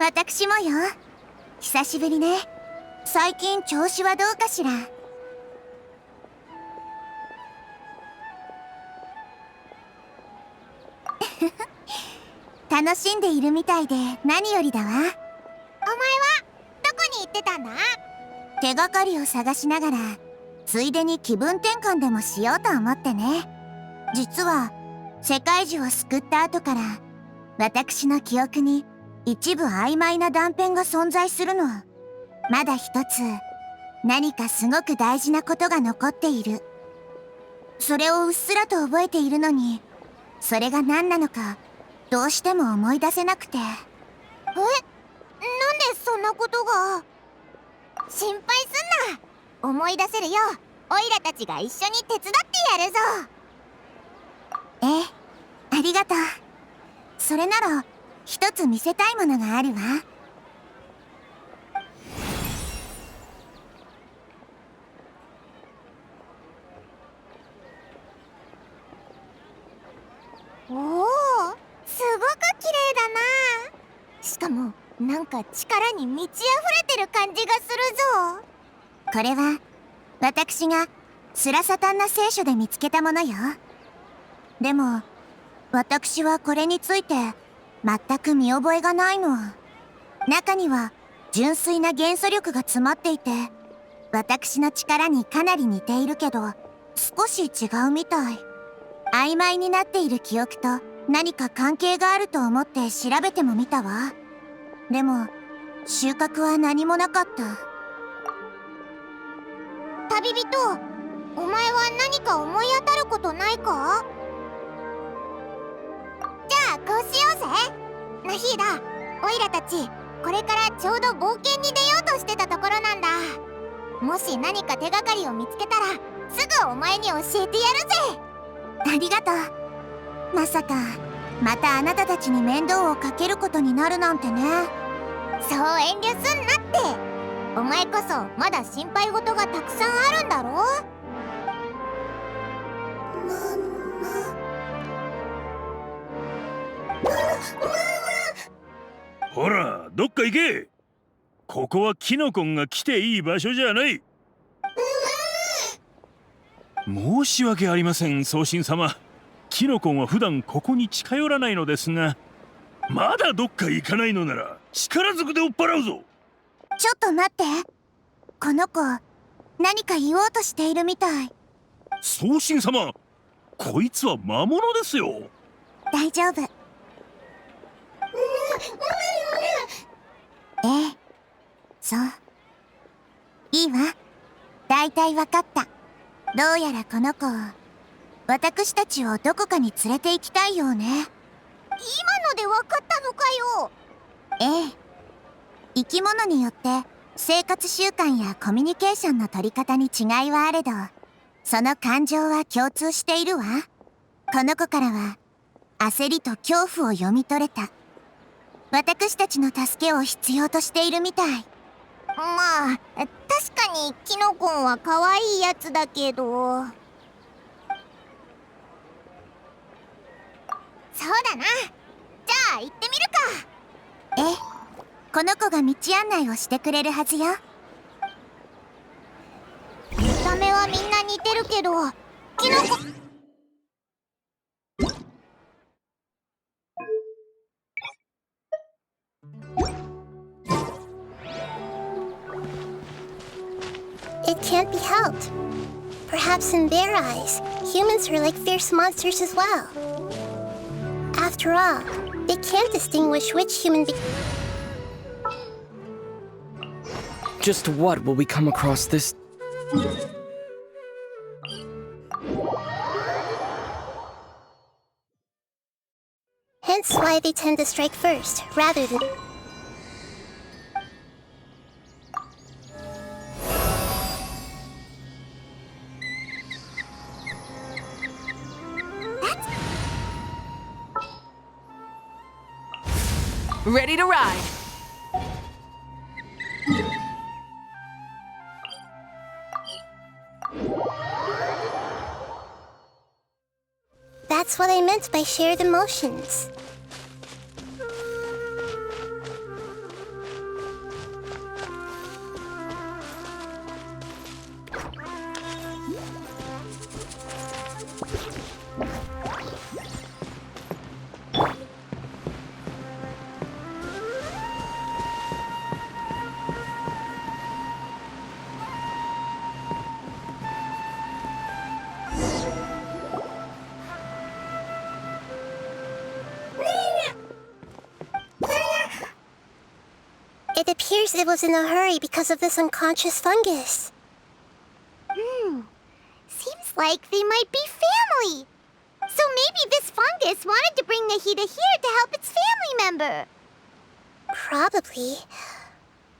私もよ。久しぶりね。最近調子はどうかしら。楽しんでいるみたいで何よりだわ。お前はどこに行ってたんだ？手がかりを探しながら、ついでに気分転換でもしようと思ってね。実は世界樹を救った後から、私の記憶に一部曖昧な断片が存在するの。まだ一つ何かすごく大事なことが残っている。それをうっすらと覚えているのに、それが何なのかどうしても思い出せなくて。なんでそんなことが？心配すんな。思い出せるよ。オイラたちが一緒に手伝ってやるぞ。ええ、ありがとう。それなら一つ見せたいものがあるわ。おお、すごく綺麗だな。しかもなんか力に満ち溢れてる感じがするぞ。これは私がスラサタンな聖書で見つけたものよ。でも私はこれについて全く見覚えがないの。中には純粋な元素力が詰まっていて、私の力にかなり似ているけど少し違うみたい。曖昧になっている記憶と何か関係があると思って調べてもみたわ。でも収穫は何もなかった。旅人、お前は何か思い当たることないか？じゃあこうしようぜ。ナヒーダ、オイラたちこれからちょうど冒険に出ようとしてたところなんだ。もし何か手がかりを見つけたらすぐお前に教えてやるぜ。ありがとう。まさかまたあなたたちに面倒をかけることになるなんてね。そう遠慮すんなって。お前こそまだ心配事がたくさんあるんだろ？ほら、どっか行け。ここはキノコンが来ていい場所じゃない。申し訳ありません、送信様。キノコンは普段ここに近寄らないのですが、まだどっか行かないのなら力ずくで追っ払うぞ。ちょっと待って。この子何か言おうとしているみたい。送信様、こいつは魔物ですよ。大丈夫。ええ、そう。いいわ。だいたいわかった。どうやらこの子、私たちをどこかに連れて行きたいようね。今のでわかったのかよ。ええ。生き物によって生活習慣やコミュニケーションの取り方に違いはあれど、その感情は共通しているわ。この子からは焦りと恐怖を読み取れた。私たちの助けを必要としているみたい。まあ確かにキノコンは可愛いやつだけど。そうだな。じゃあ行ってみるか。ええ、この子が道案内をしてくれるはずよ。見た目はみんな似てるけど、キノコIt can't be helped. Perhaps in their eyes, humans are like fierce monsters as well. After all, they can't distinguish which human Just what will we come across this? Hence why they tend to strike first, rather than... Ready to ride! That's what I meant by shared emotions. It appears it was in a hurry because of this unconscious fungus. Seems like they might be family. So maybe this fungus wanted to bring Nahida here to help its family member. Probably.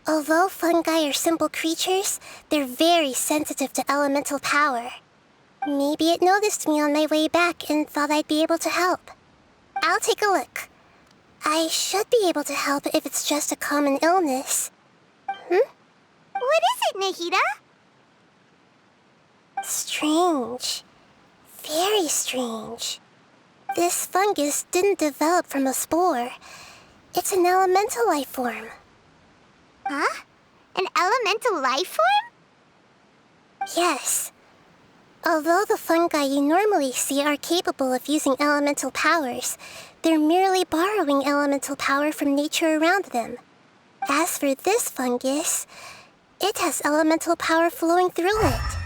Although fungi are simple creatures, they're very sensitive to elemental power. Maybe it noticed me on my way back and thought I'd be able to help. I'll take a look. I should be able to help if it's just a common illness. What is it, Nahida? Strange. Very strange. This fungus didn't develop from a spore. It's an elemental life form. Huh? An elemental life form? Yes. Although the fungi you normally see are capable of using elemental powers, they're merely borrowing elemental power from nature around them. As for this fungus, it has elemental power flowing through it.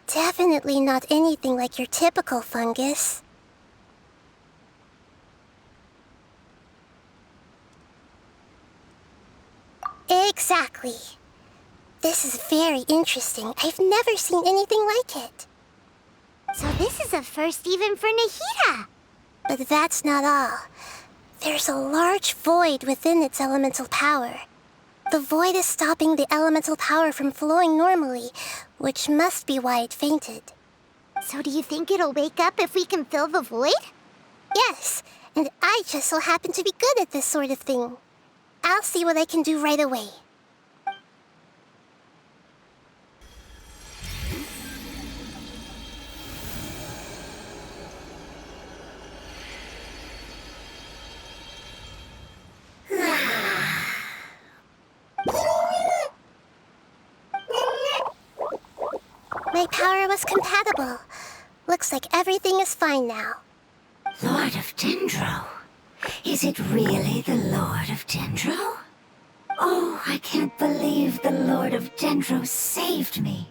Definitely not anything like your typical fungus. Exactly. This is very interesting. I've never seen anything like it. So this is a first even for Nahida. But that's not all. There's a large void within its elemental power. The void is stopping the elemental power from flowing normally, which must be why it fainted. So do you think it'll wake up if we can fill the void? Yes, and I just so happen to be good at this sort of thing. I'll see what I can do right away. My power was compatible. Looks like everything is fine now. Lord of Dendro? Is it really the Lord of Dendro? Oh, I can't believe the Lord of Dendro saved me.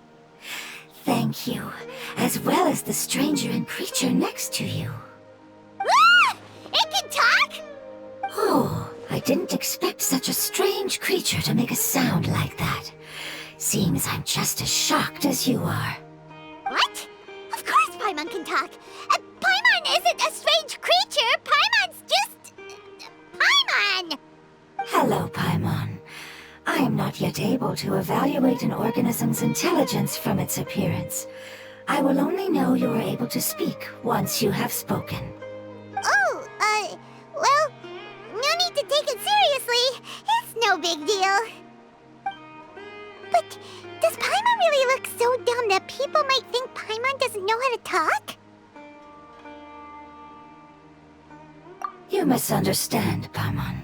Thank you, as well as the stranger and creature next to you. Ah! It can talk? Oh, I didn't expect such a strange creature to make a sound like that. Seems I'm just as shocked as you are. What? Of course Paimon can talk. Paimon isn't a strange creature. Paimon's just... Paimon! Hello, Paimon. I am not yet able to evaluate an organism's intelligence from its appearance. I will only know you are able to speak once you have spoken. Oh, well, no need to take it seriously. It's no big deal. But does Paimon really look so dumb that people might think Paimon doesn't know how to talk? You misunderstand, Paimon.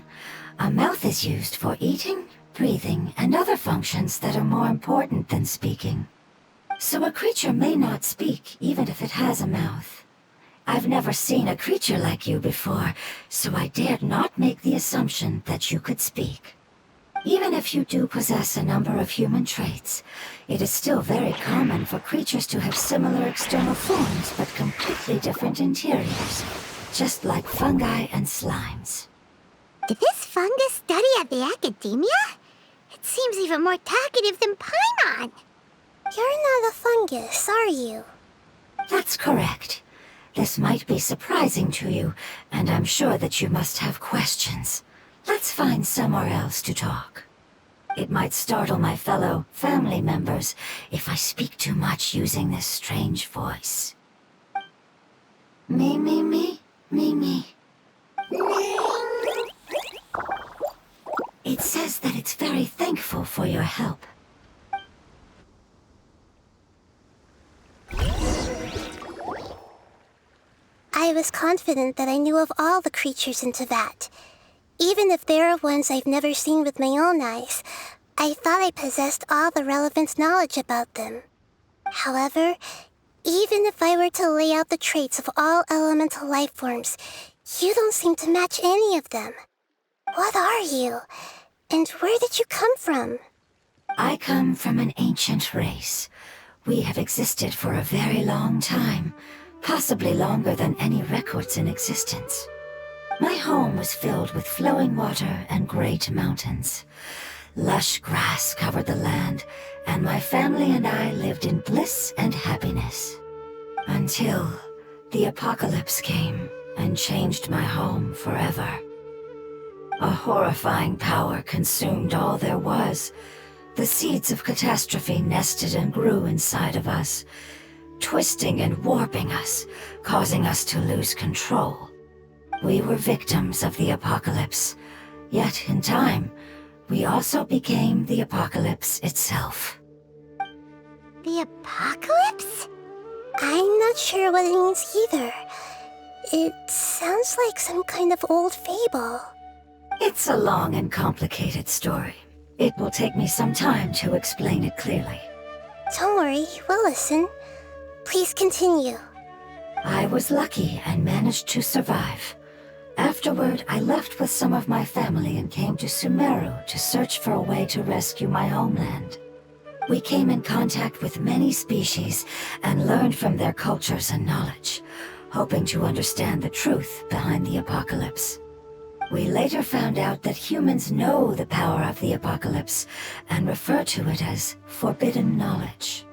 A mouth is used for eating, breathing, and other functions that are more important than speaking. So a creature may not speak, even if it has a mouth. I've never seen a creature like you before, so I dared not make the assumption that you could speak. Even if you do possess a number of human traits, it is still very common for creatures to have similar external forms but completely different interiors, just like fungi and slimes. Did this fungus study at the academia? It seems even more talkative than Paimon. You're not a fungus, are you? That's correct. This might be surprising to you, and I'm sure that you must have questions. Let's find somewhere else to talk. It might startle my fellow family members if I speak too much using this strange voice. Me, me, me, me, me. It says that it's very thankful for your help. I was confident that I knew of all the creatures in Teyvat. Even if there are ones I've never seen with my own eyes, I thought I possessed all the relevant knowledge about them. However, even if I were to lay out the traits of all elemental life forms, you don't seem to match any of them. What are you? And where did you come from? I come from an ancient race. We have existed for a very long time, possibly longer than any records in existence. My home was filled with flowing water and great mountains. Lush grass covered the land, and my family and I lived in bliss and happiness. Until the apocalypse came and changed my home forever. A horrifying power consumed all there was. The seeds of catastrophe nested and grew inside of us, twisting and warping us, causing us to lose control. We were victims of the apocalypse, yet in time, we also became the apocalypse itself. The apocalypse? I'm not sure what it means either. It sounds like some kind of old fable. It's a long and complicated story. It will take me some time to explain it clearly. Don't worry, we'll listen. Please continue. I was lucky and managed to survive. Afterward, I left with some of my family and came to Sumeru to search for a way to rescue my homeland. We came in contact with many species and learned from their cultures and knowledge, hoping to understand the truth behind the apocalypse. We later found out that humans know the power of the apocalypse and refer to it as forbidden knowledge.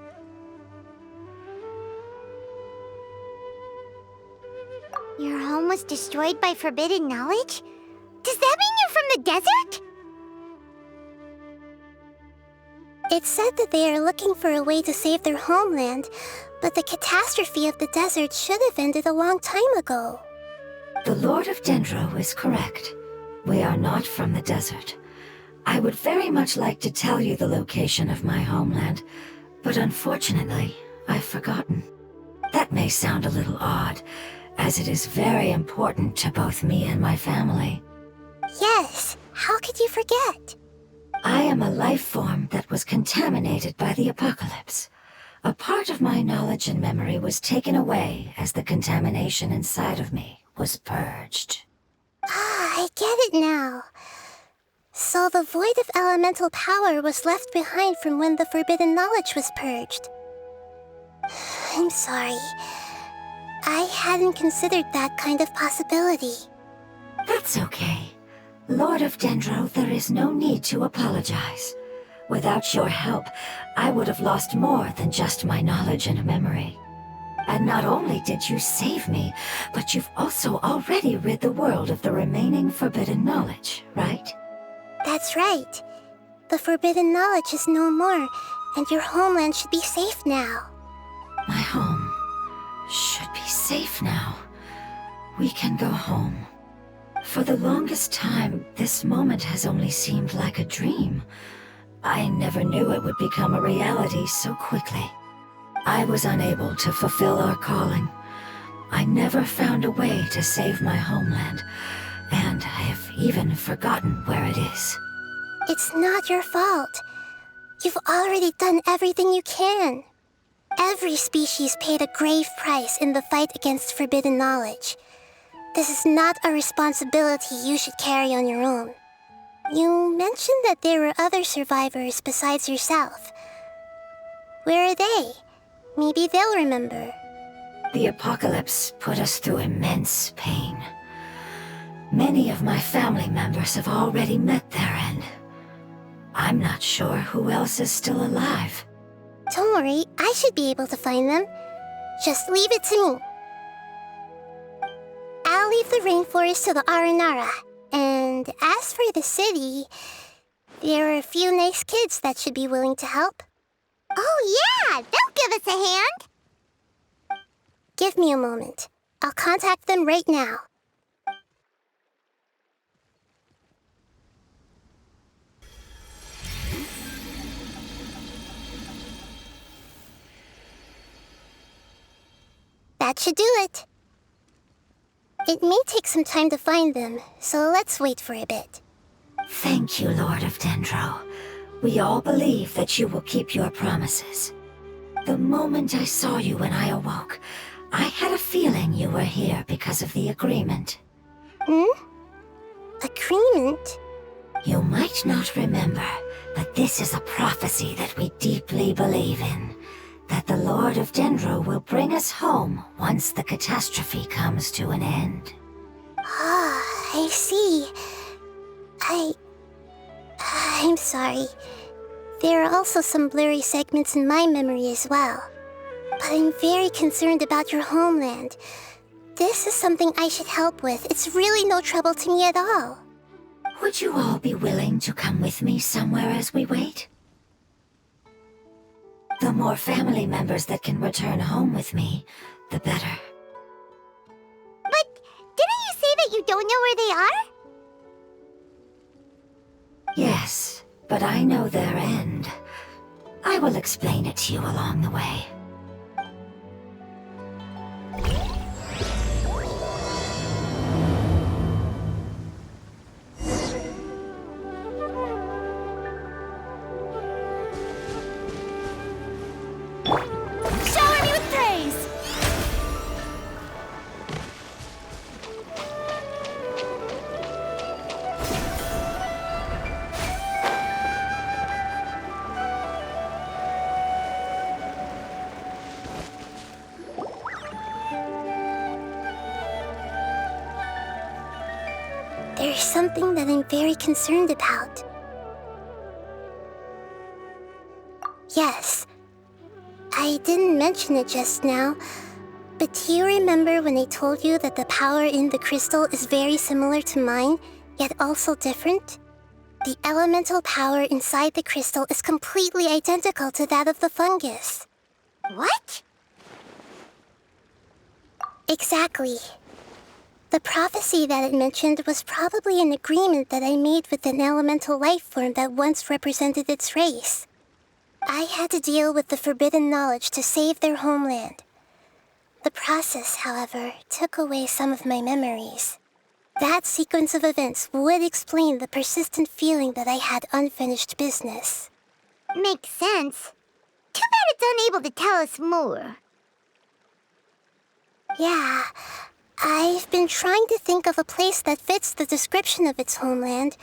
Your home was destroyed by forbidden knowledge? Does that mean you're from the desert? It said that they are looking for a way to save their homeland, but the catastrophe of the desert should have ended a long time ago. The Lord of Dendro is correct. We are not from the desert. I would very much like to tell you the location of my homeland, but unfortunately, I've forgotten. That may sound a little odd, as it is very important to both me and my family. Yes, how could you forget? I am a life form that was contaminated by the apocalypse. A part of my knowledge and memory was taken away as the contamination inside of me was purged. Ah, I get it now. So the void of elemental power was left behind from when the forbidden knowledge was purged. I'm sorry. I hadn't considered that kind of possibility. That's okay. Lord of Dendro, there is no need to apologize. Without your help, I would have lost more than just my knowledge and memory. And not only did you save me, but you've also already rid the world of the remaining forbidden knowledge, right? That's right. The forbidden knowledge is no more, and your homeland should be safe now. My home should be safe now. We can go home. For the longest time, this moment has only seemed like a dream. I never knew it would become a reality so quickly. I was unable to fulfill our calling. I never found a way to save my homeland, and I have even forgotten where it is. It's not your fault. You've already done everything you can. Every species paid a grave price in the fight against forbidden knowledge. This is not a responsibility you should carry on your own. You mentioned that there were other survivors besides yourself. Where are they? Maybe they'll remember. The apocalypse put us through immense pain. Many of my family members have already met their end. I'm not sure who else is still alive. Don't worry, I should be able to find them. Just leave it to me. I'll leave the rainforest to the Aranara. And as for the city, there are a few nice kids that should be willing to help. Oh yeah, they'll give us a hand. Give me a moment. I'll contact them right now. That should do it. It may take some time to find them, so let's wait for a bit. Thank you, Lord of Dendro. We all believe that you will keep your promises. The moment I saw you when I awoke, I had a feeling you were here because of the agreement. Agreement? You might not remember, but this is a prophecy that we deeply believe in. That the Lord of Dendro will bring us home once the catastrophe comes to an end. Ah, I see. I I'm sorry. There are also some blurry segments in my memory as well. But I'm very concerned about your homeland. This is something I should help with. It's really no trouble to me at all. Would you all be willing to come with me somewhere as we wait? The more family members that can return home with me, the better. But didn't you say that you don't know where they are? Yes, but I know their end. I will explain it to you along the way. Shower me with praise! There's something that I'm very concerned about. Yes, I didn't mention it just now, but do you remember when I told you that the power in the crystal is very similar to mine, yet also different? The elemental power inside the crystal is completely identical to that of the fungus. What? Exactly. The prophecy that it mentioned was probably an agreement that I made with an elemental life form that once represented its race. I had to deal with the forbidden knowledge to save their homeland. The process, however, took away some of my memories. That sequence of events would explain the persistent feeling that I had unfinished business. Makes sense. Too bad it's unable to tell us more. Yeah, I've been trying to think of a place that fits the description of its homeland,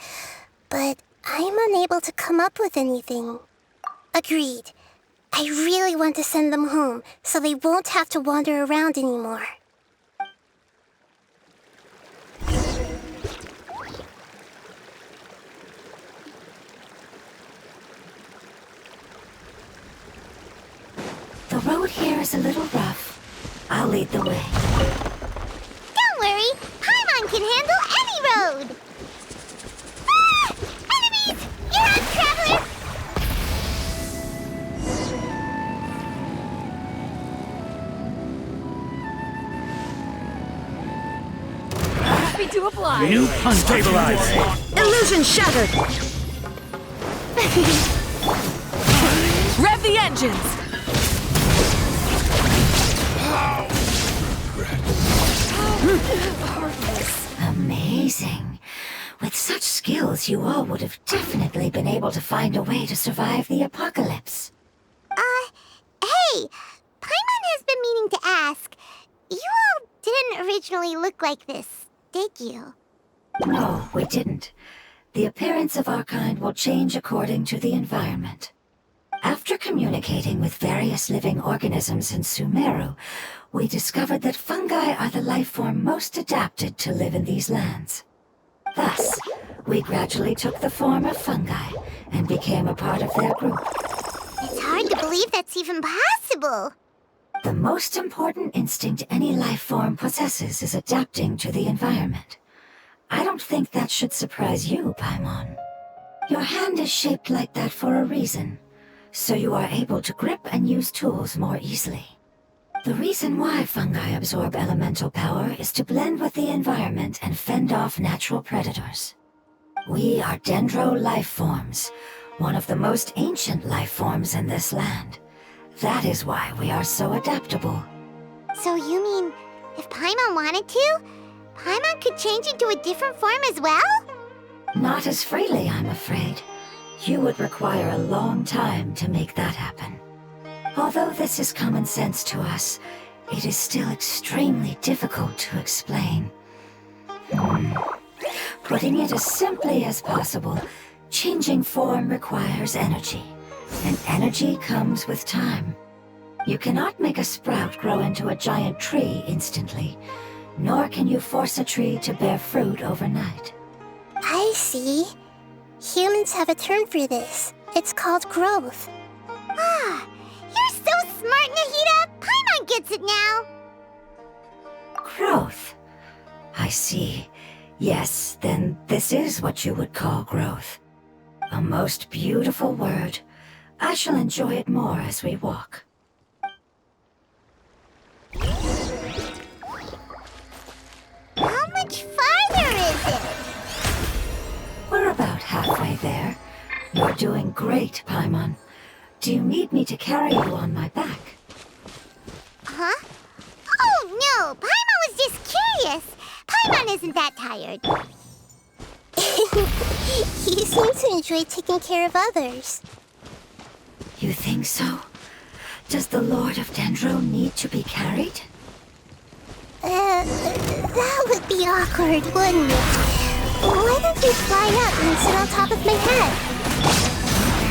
but I'm unable to come up with anything. Agreed. I really want to send them home, so they won't have to wander around anymore. The road here is a little rough. I'll lead the way. Don't worry, Paimon can handle any road! Ah! Enemies! You're on, traveler! Happy to oblige. New punch stabilize. Illusion shattered. Rev the engines. Amazing. With such skills, you all would have definitely been able to find a way to survive the apocalypse. Hey! Paimon has been meaning to ask. You all didn't originally look like this, did you? No, we didn't. The appearance of our kind will change according to the environment. After communicating with various living organisms in Sumeru, we discovered that fungi are the life form most adapted to live in these lands. Thus, we gradually took the form of fungi and became a part of their group. It's hard to believe that's even possible. The most important instinct any life form possesses is adapting to the environment. I don't think that should surprise you, Paimon. Your hand is shaped like that for a reason, so you are able to grip and use tools more easily. The reason why fungi absorb elemental power is to blend with the environment and fend off natural predators. We are dendro life forms, one of the most ancient life forms in this land. That is why we are so adaptable. So you mean, if Paimon wanted to, Paimon could change into a different form as well? Not as freely, I'm afraid. You would require a long time to make that happen. Although this is common sense to us, it is still extremely difficult to explain. Putting it as simply as possible, changing form requires energy, and energy comes with time. You cannot make a sprout grow into a giant tree instantly, nor can you force a tree to bear fruit overnight. I see. Humans have a term for this. It's called growth. Ah, you're so smart, Nahida! Paimon gets it now! Growth. I see. Yes, then this is what you would call growth. A most beautiful word. I shall enjoy it more as we walk. How much farther is it? We're about halfway there. You're doing great, Paimon. Do you need me to carry you on my back? Huh? Oh, no! Paimon was just curious! Paimon isn't that tired. You seem to enjoy taking care of others. You think so? Does the Lord of Dendro need to be carried? That would be awkward, wouldn't it? Why don't you fly up and sit on top of my head?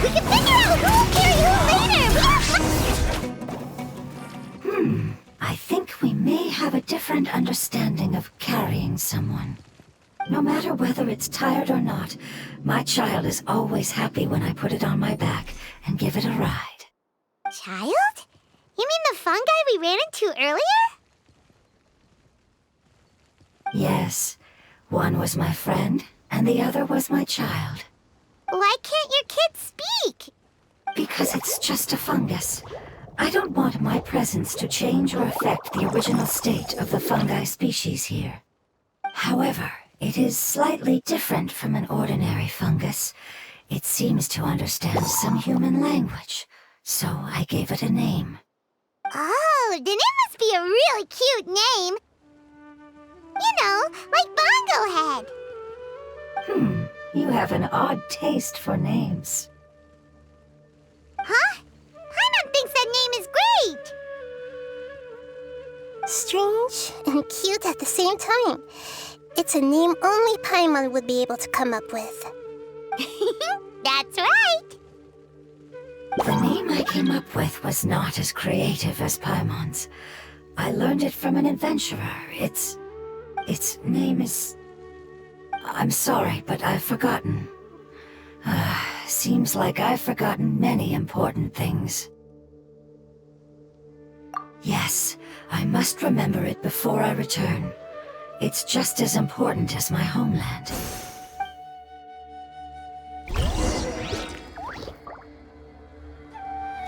We can figure out who will carry who later! I think we may have a different understanding of carrying someone. No matter whether it's tired or not, my child is always happy when I put it on my back and give it a ride. Child? You mean the fungi we ran into earlier? Yes, one was my friend, and the other was my child. Why can't your kid speak? Because it's just a fungus. I don't want my presence to change or affect the original state of the fungi species here. However, it is slightly different from an ordinary fungus. It seems to understand some human language, so I gave it a name. Oh, then it must be a really cute name. You know, like Bongo Head. You have an odd taste for names. Huh? Paimon thinks that name is great! Strange and cute at the same time. It's a name only Paimon would be able to come up with. That's right! The name I came up with was not as creative as Paimon's. I learned it from an adventurer. Its name is... I'm sorry, but I've forgotten. Seems like I've forgotten many important things. Yes, I must remember it before I return. It's just as important as my homeland.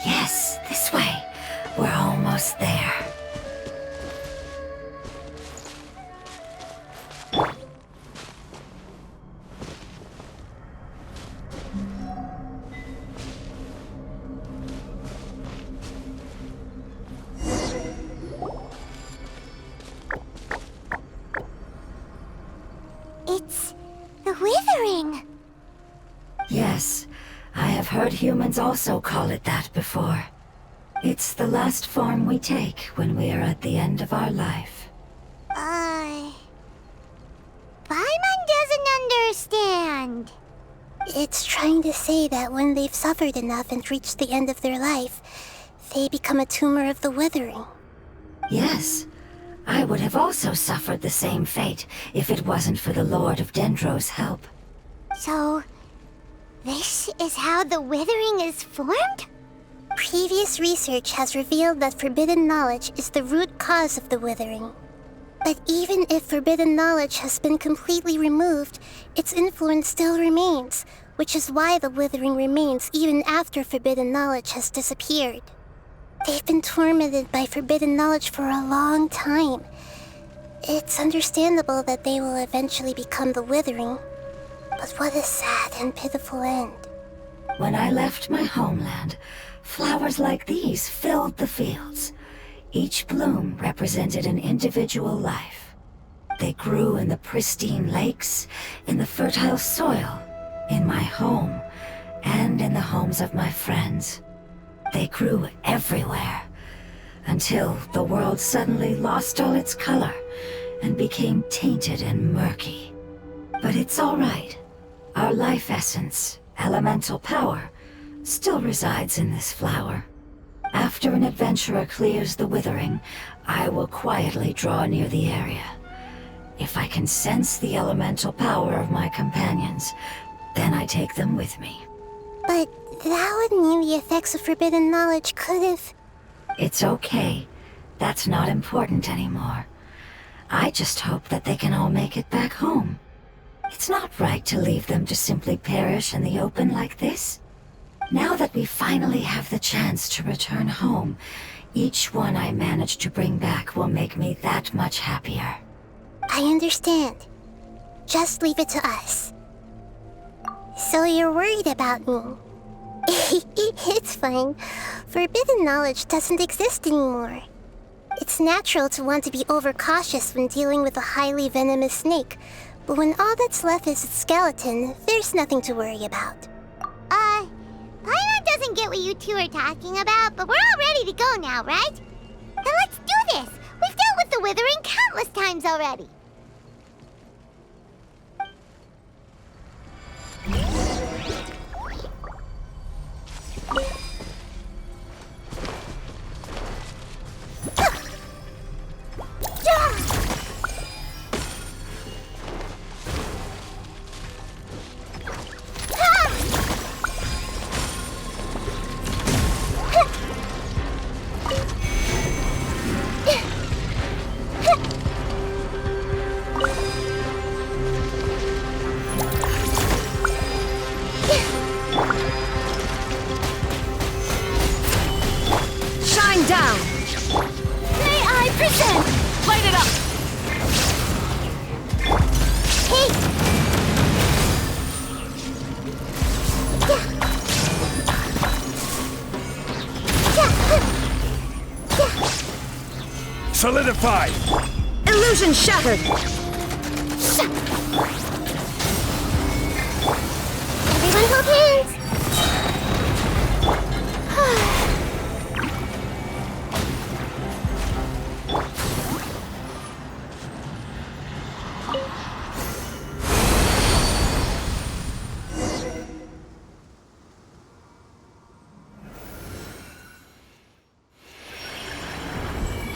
Yes, this way. We're almost there. It's the withering. Yes, I have heard humans also call it that before. It's the last form we take when we are at the end of our life. Paimon doesn't understand. It's trying to say that when they've suffered enough and reached the end of their life, they become a tumor of the withering. Yes, I would have also suffered the same fate if it wasn't for the Lord of Dendro's help. So, this is how the withering is formed? Previous research has revealed that forbidden knowledge is the root cause of the withering. But even if forbidden knowledge has been completely removed, its influence still remains, which is why the withering remains even after forbidden knowledge has disappeared. They've been tormented by forbidden knowledge for a long time. It's understandable that they will eventually become the withering. But what a sad and pitiful end. When I left my homeland, flowers like these filled the fields. Each bloom represented an individual life. They grew in the pristine lakes, in the fertile soil, in my home, and in the homes of my friends. They grew everywhere, until the world suddenly lost all its color and became tainted and murky. But it's all right. Our life essence, elemental power, still resides in this flower. After an adventurer clears the withering, I will quietly draw near the area. If I can sense the elemental power of my companions, Then I take them with me. But that would mean the effects of forbidden knowledge could have... It's okay. That's not important anymore. I just hope that they can all make it back home. It's not right to leave them to simply perish in the open like this. Now that we finally have the chance to return home, each one I manage to bring back will make me that much happier. I understand. Just leave it to us. So you're worried about me? It's fine. Forbidden knowledge doesn't exist anymore. It's natural to want to be overcautious when dealing with a highly venomous snake, but when all that's left is its skeleton, there's nothing to worry about. Paimon doesn't get what you two are talking about, but we're all ready to go now, right? Then let's do this! We've dealt with the Withering countless times already! Shine down! May I present? Light it up! Solidify! Illusion shattered! Everyone hold hands!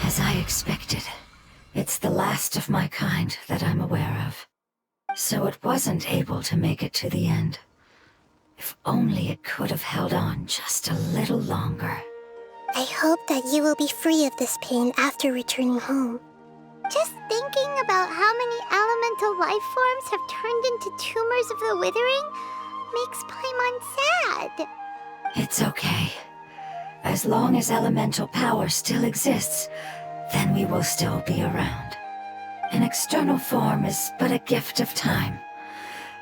As I expected, it's the last of my kind that I'm aware of. So it wasn't able to make it to the end. If only it could have held on just a little longer. I hope that you will be free of this pain after returning home. Just thinking about how many elemental life forms have turned into tumors of the Withering makes Paimon sad. It's okay. As long as elemental power still exists, then we will still be around. An external form is but a gift of time.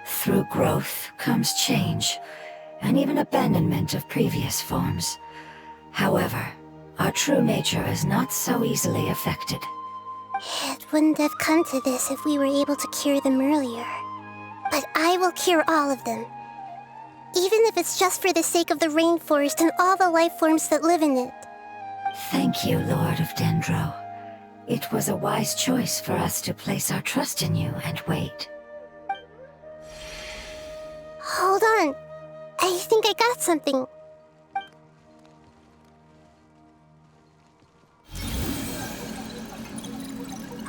Through growth comes change, and even abandonment of previous forms. However, our true nature is not so easily affected. It wouldn't have come to this if we were able to cure them earlier. But I will cure all of them. Even if it's just for the sake of the rainforest and all the life forms that live in it. Thank you, Lord of Dendro. It was a wise choice for us to place our trust in you and wait. Hold on. I think I got something.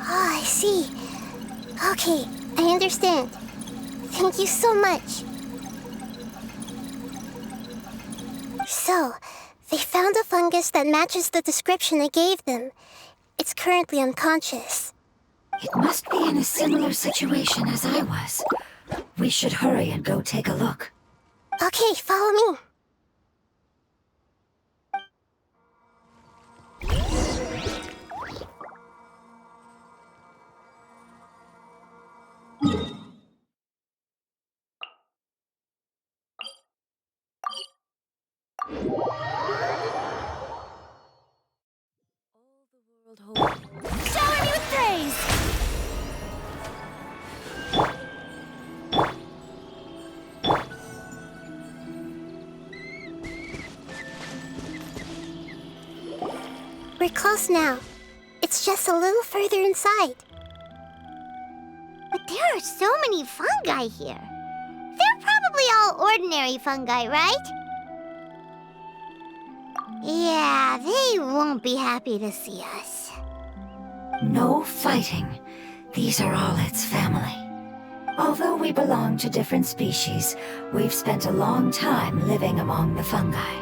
Oh, I see. Okay, I understand. Thank you so much. So, they found a fungus that matches the description I gave them. It's currently unconscious. It must be in a similar situation as I was. We should hurry and go take a look. Okay, follow me. Shower me with praise! We're close now. It's just a little further inside. But there are so many fungi here. They're probably all ordinary fungi, right? Yeah, they won't be happy to see us. No fighting. These are all its family. Although we belong to different species, we've spent a long time living among the fungi.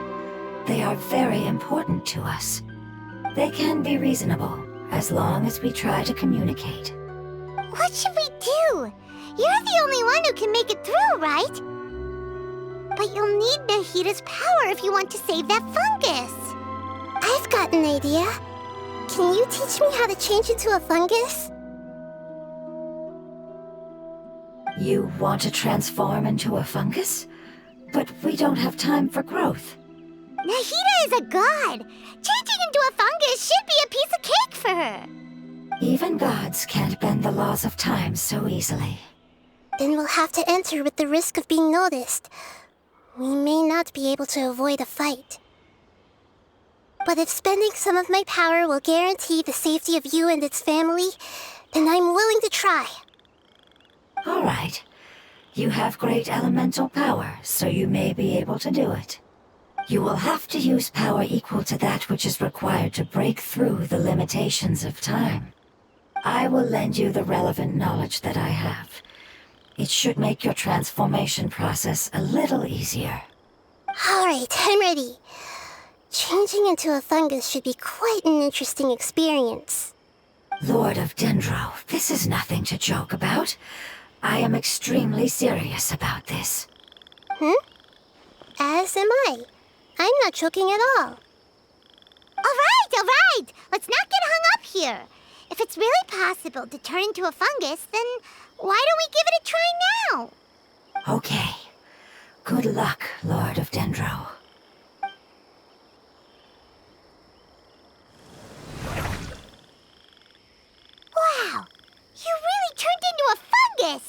They are very important to us. They can be reasonable, as long as we try to communicate. What should we do? You're the only one who can make it through, right? But you'll need Nahida's power if you want to save that fungus. I've got an idea. Can you teach me how to change into a fungus? You want to transform into a fungus? But we don't have time for growth. Nahida is a god. Changing into a fungus should be a piece of cake for her. Even gods can't bend the laws of time so easily. Then we'll have to enter with the risk of being noticed. We may not be able to avoid a fight. But if spending some of my power will guarantee the safety of you and its family, then I'm willing to try. All right. You have great elemental power, so you may be able to do it. You will have to use power equal to that which is required to break through the limitations of time. I will lend you the relevant knowledge that I have. It should make your transformation process a little easier. All right, I'm ready. Changing into a fungus should be quite an interesting experience. Lord of Dendro, this is nothing to joke about. I am extremely serious about this. As am I. I'm not joking at all. All right. Let's not get hung up here. If it's really possible to turn into a fungus, then why don't we give it a try now? Okay. Good luck, Lord of Dendro. Wow! You really turned into a fungus!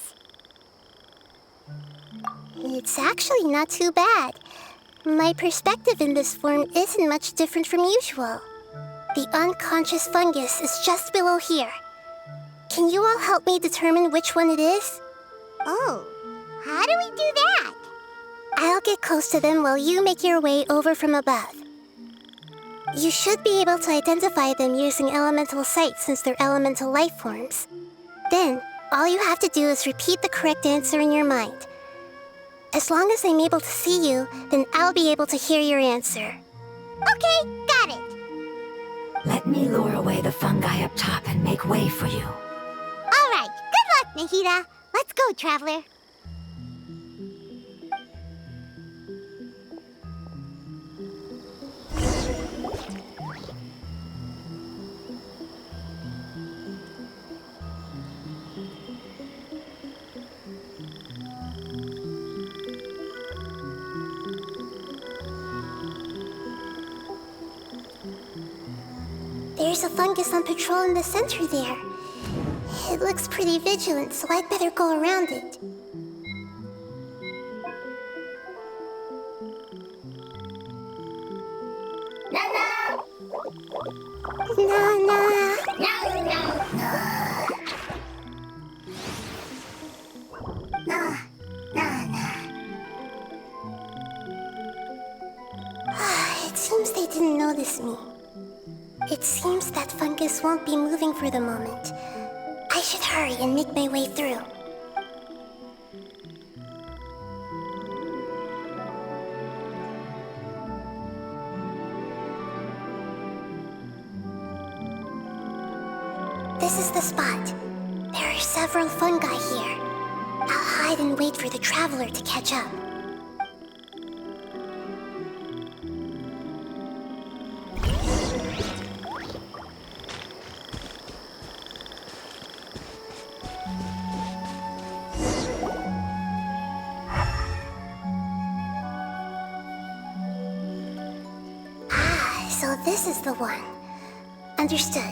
It's actually not too bad. My perspective in this form isn't much different from usual. The unconscious fungus is just below here. Can you all help me determine which one it is? Oh, how do we do that? I'll get close to them while you make your way over from above. You should be able to identify them using elemental sight since they're elemental life forms. Then, all you have to do is repeat the correct answer in your mind. As long as I'm able to see you, then I'll be able to hear your answer. Okay, got it. Let me lure away the fungi up top and make way for you. All right, good luck, Nahida. Let's go, Traveler. There's a fungus on patrol in the center there. It looks pretty vigilant, so I'd better go around it. It seems they didn't notice me. It seems that fungus won't be moving for the moment. I should hurry and make my way through. This is the spot. There are several fungi here. I'll hide and wait for the traveler to catch up. So this is the one. Understood.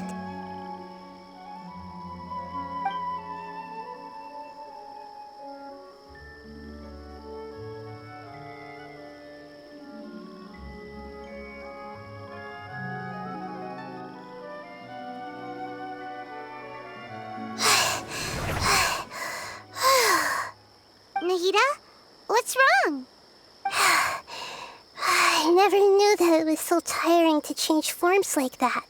Nahida, what's wrong? I never knew that it was so tiring to change forms like that.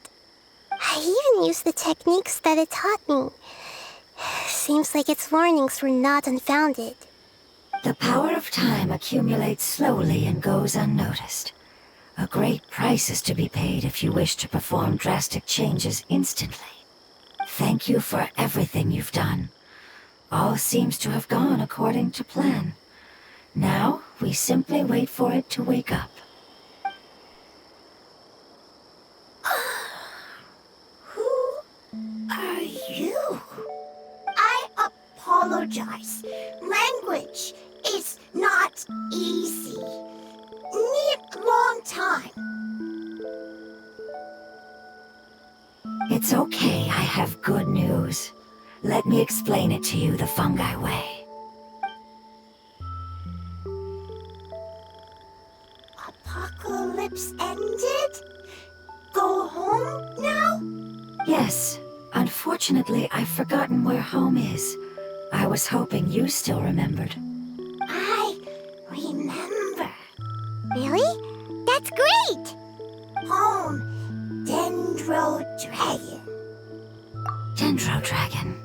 I even used the techniques that it taught me. Seems like its warnings were not unfounded. The power of time accumulates slowly and goes unnoticed. A great price is to be paid if you wish to perform drastic changes instantly. Thank you for everything you've done. All seems to have gone according to plan. Now, we simply wait for it to wake up. Who are you? I apologize. Language is not easy. Need long time. It's okay, I have good news. Let me explain it to you the fungi way. Apocalypse ended? Go home now? Yes, unfortunately I've forgotten where home is. I was hoping you still remembered. I remember. Really? That's great! Home, Dendro Dragon. Dendro Dragon.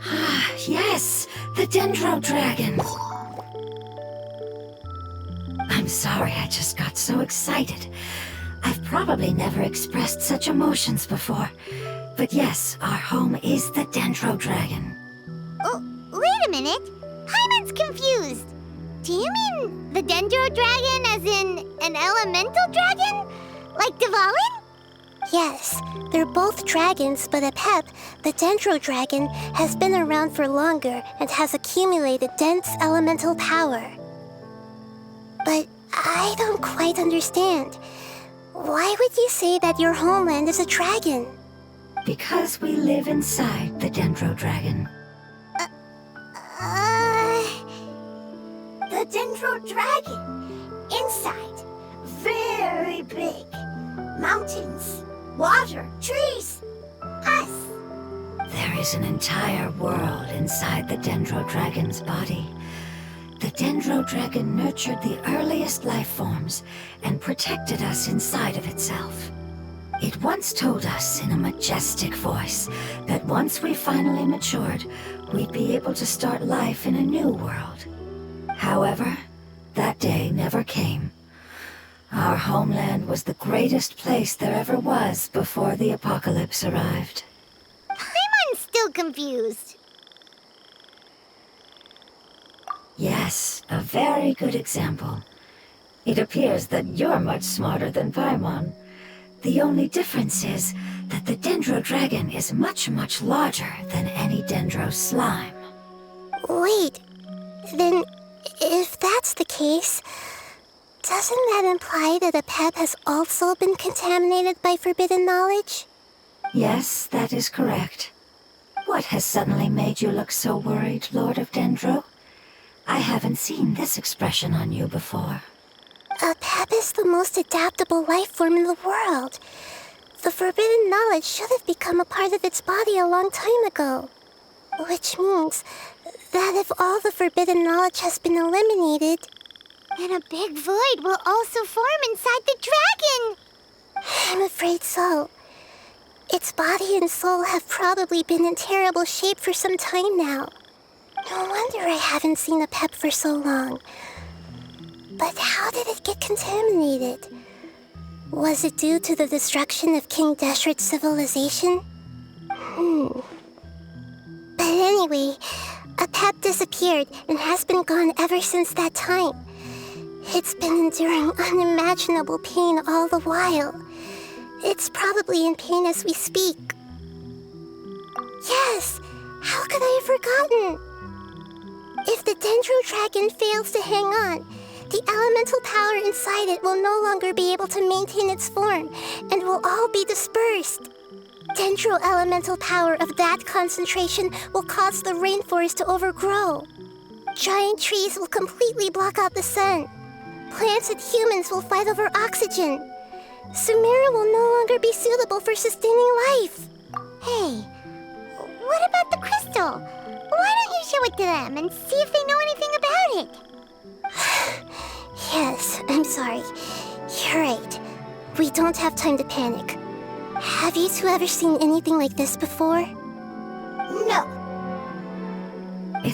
Ah, yes, the Dendro Dragon. I'm sorry, I just got so excited. I've probably never expressed such emotions before. But yes, our home is the Dendro Dragon. Oh, wait a minute. Paimon's confused. Do you mean the Dendro Dragon as in an elemental dragon? Like Dvalin? Yes, they're both dragons, but Apep, the Dendro Dragon, has been around for longer and has accumulated dense elemental power. But I don't quite understand. Why would you say that your homeland is a dragon? Because we live inside the Dendro Dragon. The Dendro Dragon. Inside. Very big. Mountains, water, trees. Us. There is an entire world inside the Dendro Dragon's body. The Dendro Dragon nurtured the earliest life forms and protected us inside of itself. It once told us in a majestic voice that once we finally matured, we'd be able to start life in a new world. However, that day never came. Our homeland was the greatest place there ever was before the apocalypse arrived. Paimon's still confused. Yes, a very good example. It appears that you're much smarter than Paimon. The only difference is that the Dendro Dragon is much, much larger than any Dendro slime. Wait, then if that's the case, doesn't that imply that Apep has also been contaminated by forbidden knowledge? Yes, that is correct. What has suddenly made you look so worried, Lord of Dendro? I haven't seen this expression on you before. Apep is the most adaptable life form in the world. The forbidden knowledge should have become a part of its body a long time ago. Which means that if all the forbidden knowledge has been eliminated, And a big void will also form inside the dragon! I'm afraid so. Its body and soul have probably been in terrible shape for some time now. No wonder I haven't seen Apep for so long. But how did it get contaminated? Was it due to the destruction of King Deshret's civilization? But anyway, Apep disappeared and has been gone ever since that time. It's been enduring unimaginable pain all the while. It's probably in pain as we speak. Yes! How could I have forgotten? If the Dendro Dragon fails to hang on, the elemental power inside it will no longer be able to maintain its form and will all be dispersed. Dendro elemental power of that concentration will cause the rainforest to overgrow. Giant trees will completely block out the sun. Plants and humans will fight over oxygen. Sumeru will no longer be suitable for sustaining life. Hey, what about the crystal? Why don't you show it to them and see if they know anything about it? Yes, I'm sorry. You're right. We don't have time to panic. Have you two ever seen anything like this before? No.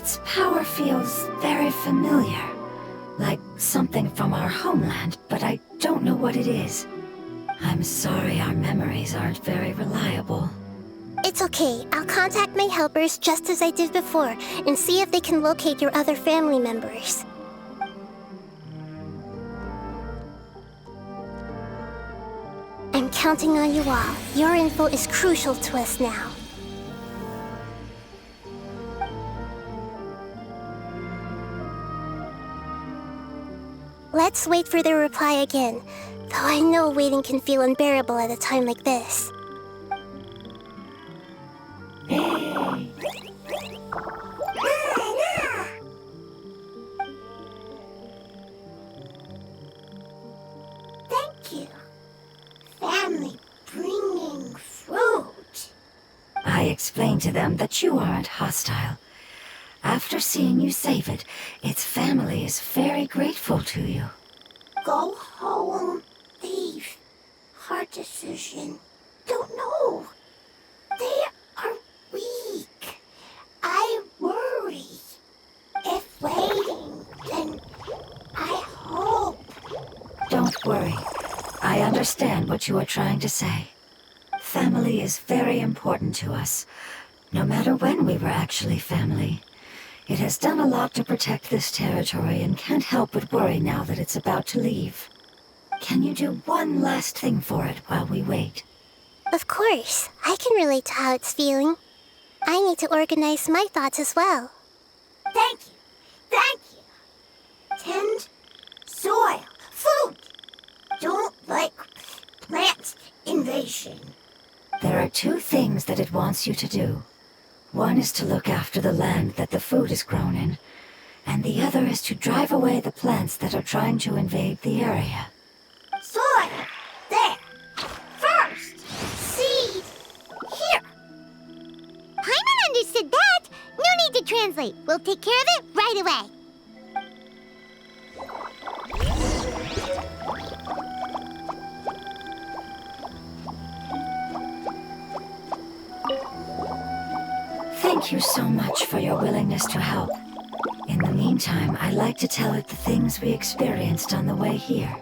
Its power feels very familiar, like something from our homeland, but I don't know what it is. I'm sorry our memories aren't very reliable. It's okay. I'll contact my helpers just as I did before and see if they can locate your other family members. I'm counting on you all. Your info is crucial to us now. Let's wait for their reply again, though I know waiting can feel unbearable at a time like this. Thank you. Family bringing fruit. I explained to them that you aren't hostile. After seeing you save it, its family is very grateful to you. Go home, leave. Hard decision. Don't know. They are weak. I worry. If waiting, then I hope. Don't worry. I understand what you are trying to say. Family is very important to us, no matter when we were actually family. It has done a lot to protect this territory and can't help but worry now that it's about to leave. Can you do one last thing for it while we wait? Of course, I can relate to how it's feeling. I need to organize my thoughts as well. Thank you. Thank you. Tend soil. Food. Don't like plant invasion. There are two things that it wants you to do. One is to look after the land that the food is grown in, and the other is to drive away the plants that are trying to invade the area. Soil. There. First. Seed. Here. Paimon understood that. No need to translate. We'll take care of it right away. Thank you so much for your willingness to help. In the meantime, I'd like to tell it the things we experienced on the way here.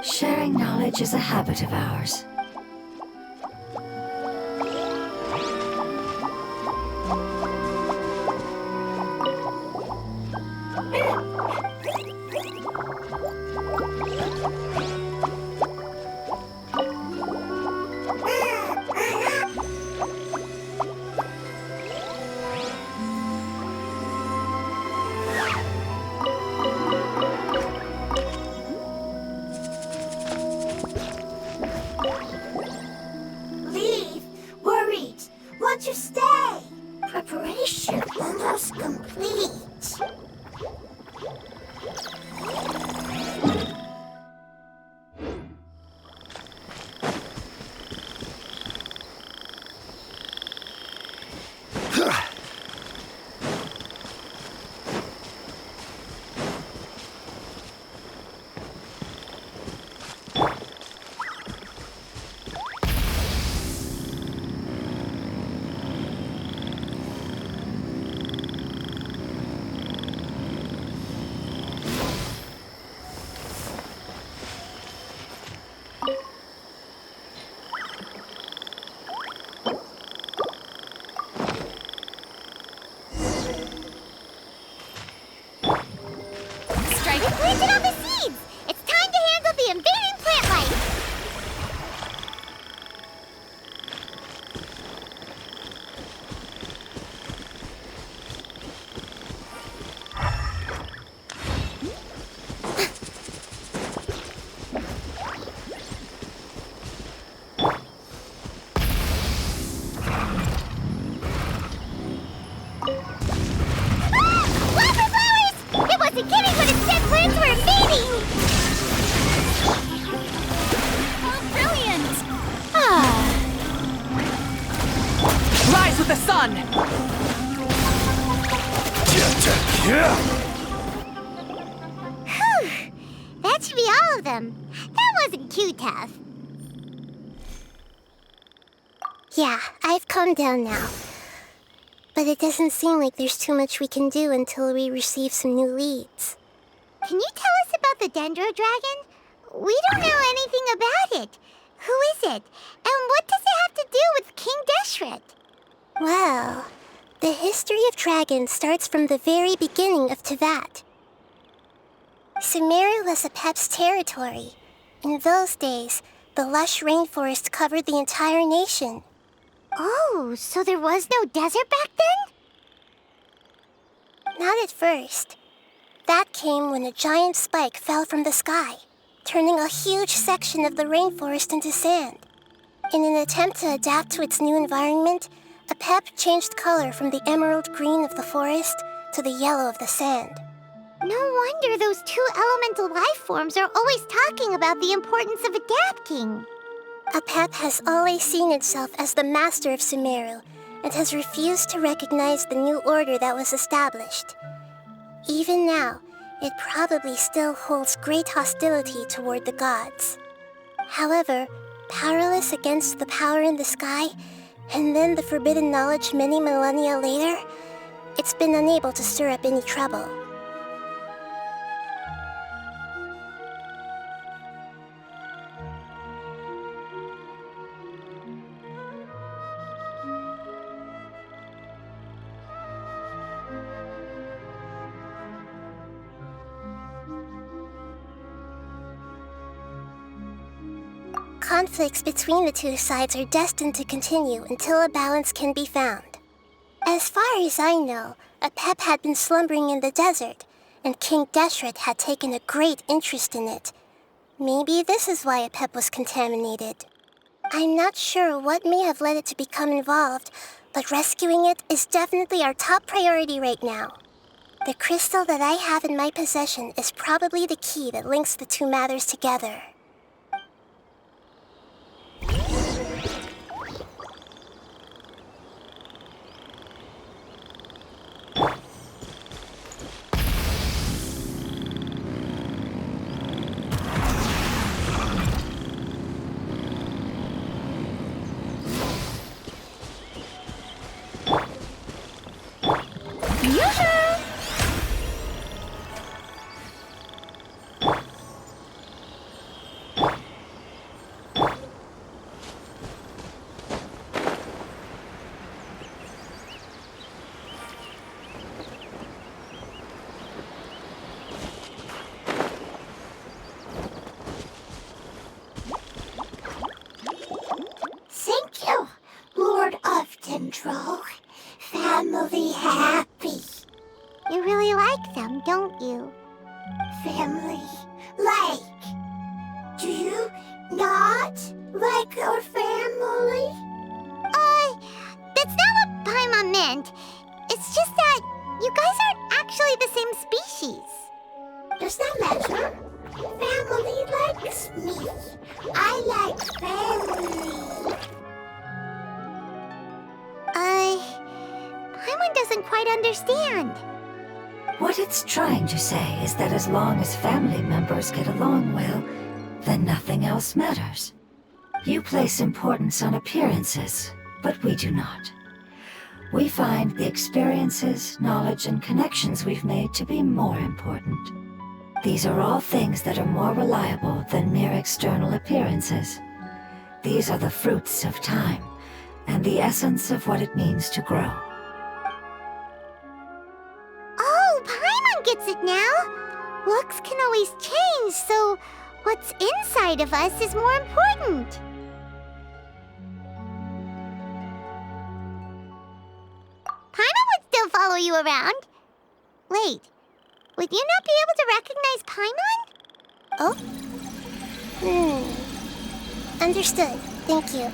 Sharing knowledge is a habit of ours. Leave. Worried. Want to stay. Preparation almost complete. We planted all the seeds! It's time to handle the invading plant life! With the sun! Whew! That should be all of them. That wasn't too tough. Yeah, I've calmed down now. But it doesn't seem like there's too much we can do until we receive some new leads. Can you tell us about the Dendro Dragon? We don't know anything about it. Who is it? And what does it have to do with King Deshret? Well, the history of dragons starts from the very beginning of Tevat. Sumeru was Apep's territory. In those days, the lush rainforest covered the entire nation. Oh, so there was no desert back then? Not at first. That came when a giant spike fell from the sky, turning a huge section of the rainforest into sand. In an attempt to adapt to its new environment, Apep changed color from the emerald green of the forest to the yellow of the sand. No wonder those two elemental life forms are always talking about the importance of adapting. Apep has always seen itself as the master of Sumeru and has refused to recognize the new order that was established. Even now, it probably still holds great hostility toward the gods. However, powerless against the power in the sky, and then the forbidden knowledge many millennia later, it's been unable to stir up any trouble. Conflicts between the two sides are destined to continue until a balance can be found. As far as I know, Apep had been slumbering in the desert, and King Deshret had taken a great interest in it. Maybe this is why Apep was contaminated. I'm not sure what may have led it to become involved, but rescuing it is definitely our top priority right now. The crystal that I have in my possession is probably the key that links the two matters together. Thank you, Lord of Dendro. Family happy. You really like them, don't you? Family like. Do you not like your family? That's not what Paimon meant. It's just that you guys aren't actually the same species. Does that matter? Family likes me. I like family. Paimon doesn't quite understand. What it's trying to say is that as long as family members get along well, then nothing else matters. You place importance on appearances, but we do not. We find the experiences, knowledge, and connections we've made to be more important. These are all things that are more reliable than mere external appearances. These are the fruits of time, and the essence of what it means to grow. Oh, Paimon gets it now! Looks can always change, so what's inside of us is more important. Paimon would still follow you around. Wait, would you not be able to recognize Paimon? Oh? Understood. Thank you.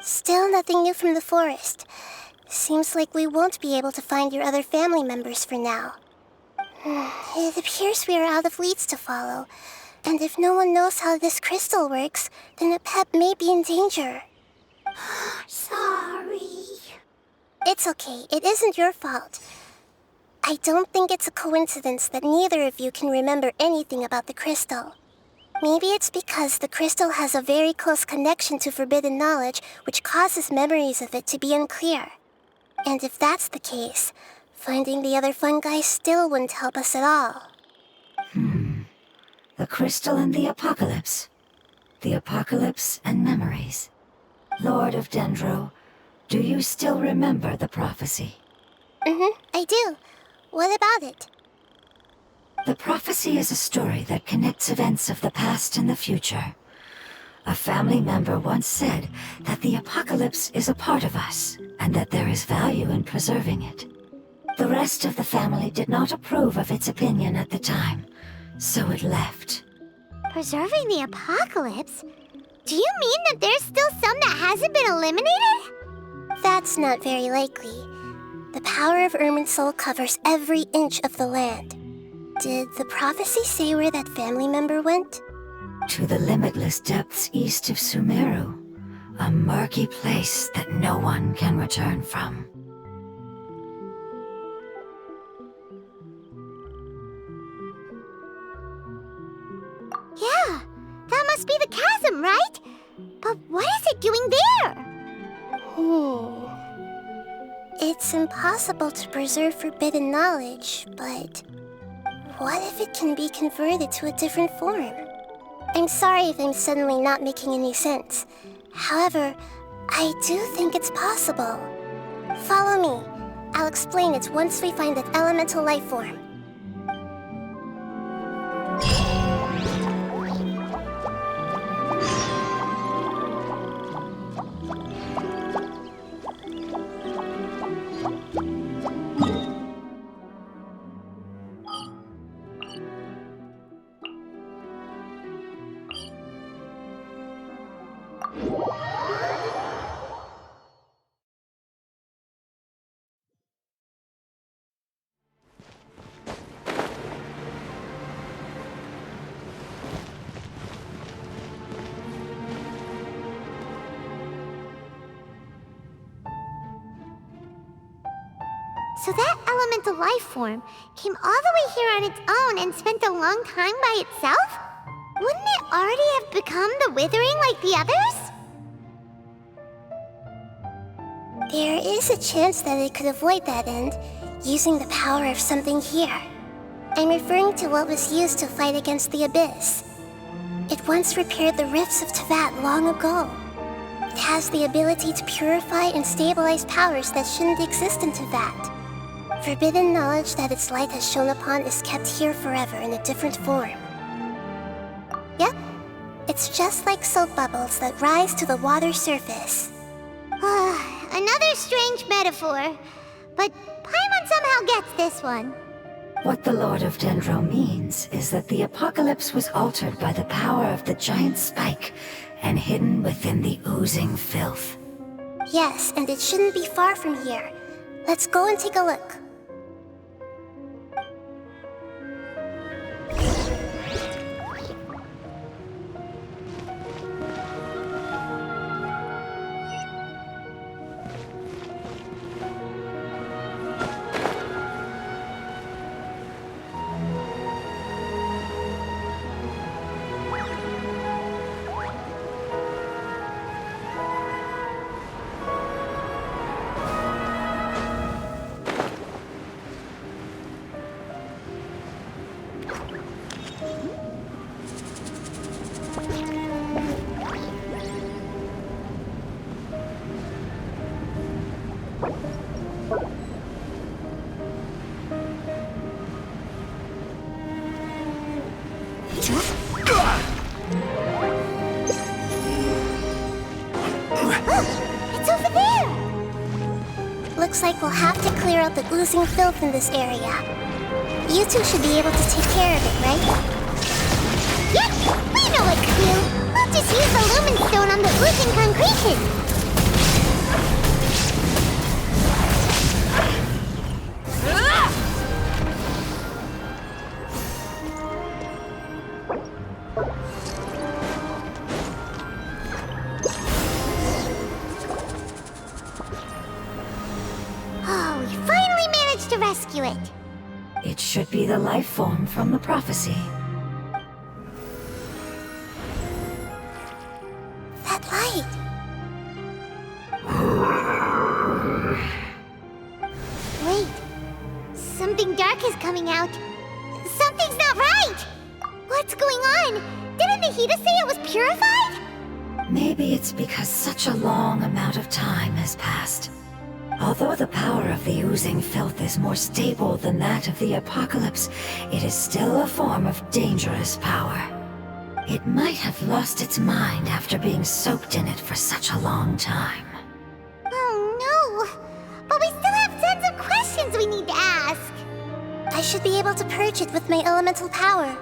Still nothing new from the forest. Seems like we won't be able to find your other family members for now. It appears we are out of leads to follow, and if no one knows how this crystal works, then Apep may be in danger. Sorry. It's okay, it isn't your fault. I don't think it's a coincidence that neither of you can remember anything about the crystal. Maybe it's because the crystal has a very close connection to forbidden knowledge, which causes memories of it to be unclear. And if that's the case, finding the other fungi still wouldn't help us at all. The crystal and the apocalypse. The apocalypse and memories. Lord of Dendro, do you still remember the prophecy? I do. What about it? The prophecy is a story that connects events of the past and the future. A family member once said that the apocalypse is a part of us, and that there is value in preserving it. The rest of the family did not approve of its opinion at the time, so it left. Preserving the apocalypse? Do you mean that there's still some that hasn't been eliminated? That's not very likely. The power of Irminsul covers every inch of the land. Did the prophecy say where that family member went? To the limitless depths east of Sumeru, a murky place that no one can return from. Yeah, that must be the chasm, right? But what is it doing there? It's impossible to preserve forbidden knowledge, but what if it can be converted to a different form? I'm sorry if I'm suddenly not making any sense. However, I do think it's possible. Follow me. I'll explain it once we find that elemental life form. So that elemental life form came all the way here on its own and spent a long time by itself? Wouldn't it already have become the Withering like the others? There is a chance that it could avoid that end, using the power of something here. I'm referring to what was used to fight against the Abyss. It once repaired the rifts of Tevat long ago. It has the ability to purify and stabilize powers that shouldn't exist in Tevat. Forbidden knowledge that its light has shone upon is kept here forever in a different form. Yep, it's just like soap bubbles that rise to the water surface. Another strange metaphor, but Paimon somehow gets this one. What the Lord of Dendro means is that the apocalypse was altered by the power of the giant spike and hidden within the oozing filth. Yes, and it shouldn't be far from here. Let's go and take a look. It's over there! Looks like we'll have to clear out the oozing filth in this area. You two should be able to take care of it, right? Yep, we know what to do. We'll just use the lumen stone on the oozing concretion. Oh, we finally managed to rescue it. It should be the life form from the prophecy. Something dark is coming out. Something's not right! What's going on? Didn't Nahida say it was purified? Maybe it's because such a long amount of time has passed. Although the power of the oozing filth is more stable than that of the apocalypse, it is still a form of dangerous power. It might have lost its mind after being soaked in it for such a long time. Oh no! But we still have tons of questions we need to ask! I should be able to purge it with my elemental power.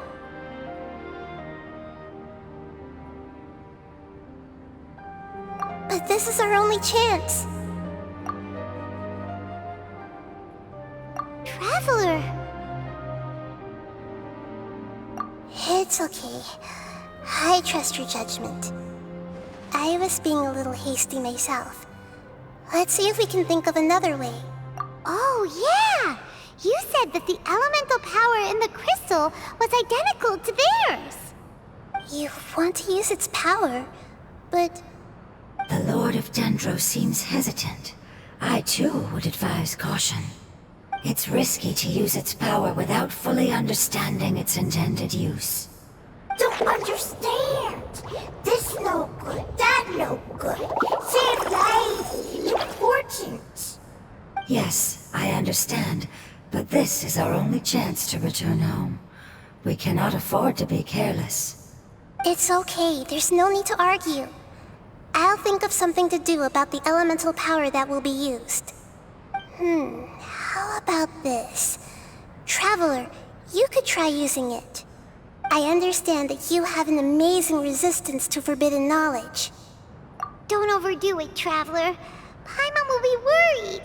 But this is our only chance. Traveler! It's okay. I trust your judgment. I was being a little hasty myself. Let's see if we can think of another way. Oh yeah! You said that the elemental power in the crystal was identical to theirs! You want to use its power, but... The Lord of Dendro seems hesitant. I too would advise caution. It's risky to use its power without fully understanding its intended use. Don't understand! This no good, that no good. Save lives! Important! Yes, I understand, but this is our only chance to return home. We cannot afford to be careless. It's okay, there's no need to argue. I'll think of something to do about the elemental power that will be used. How about this? Traveler, you could try using it. I understand that you have an amazing resistance to forbidden knowledge. Don't overdo it, Traveler. Paimon will be worried.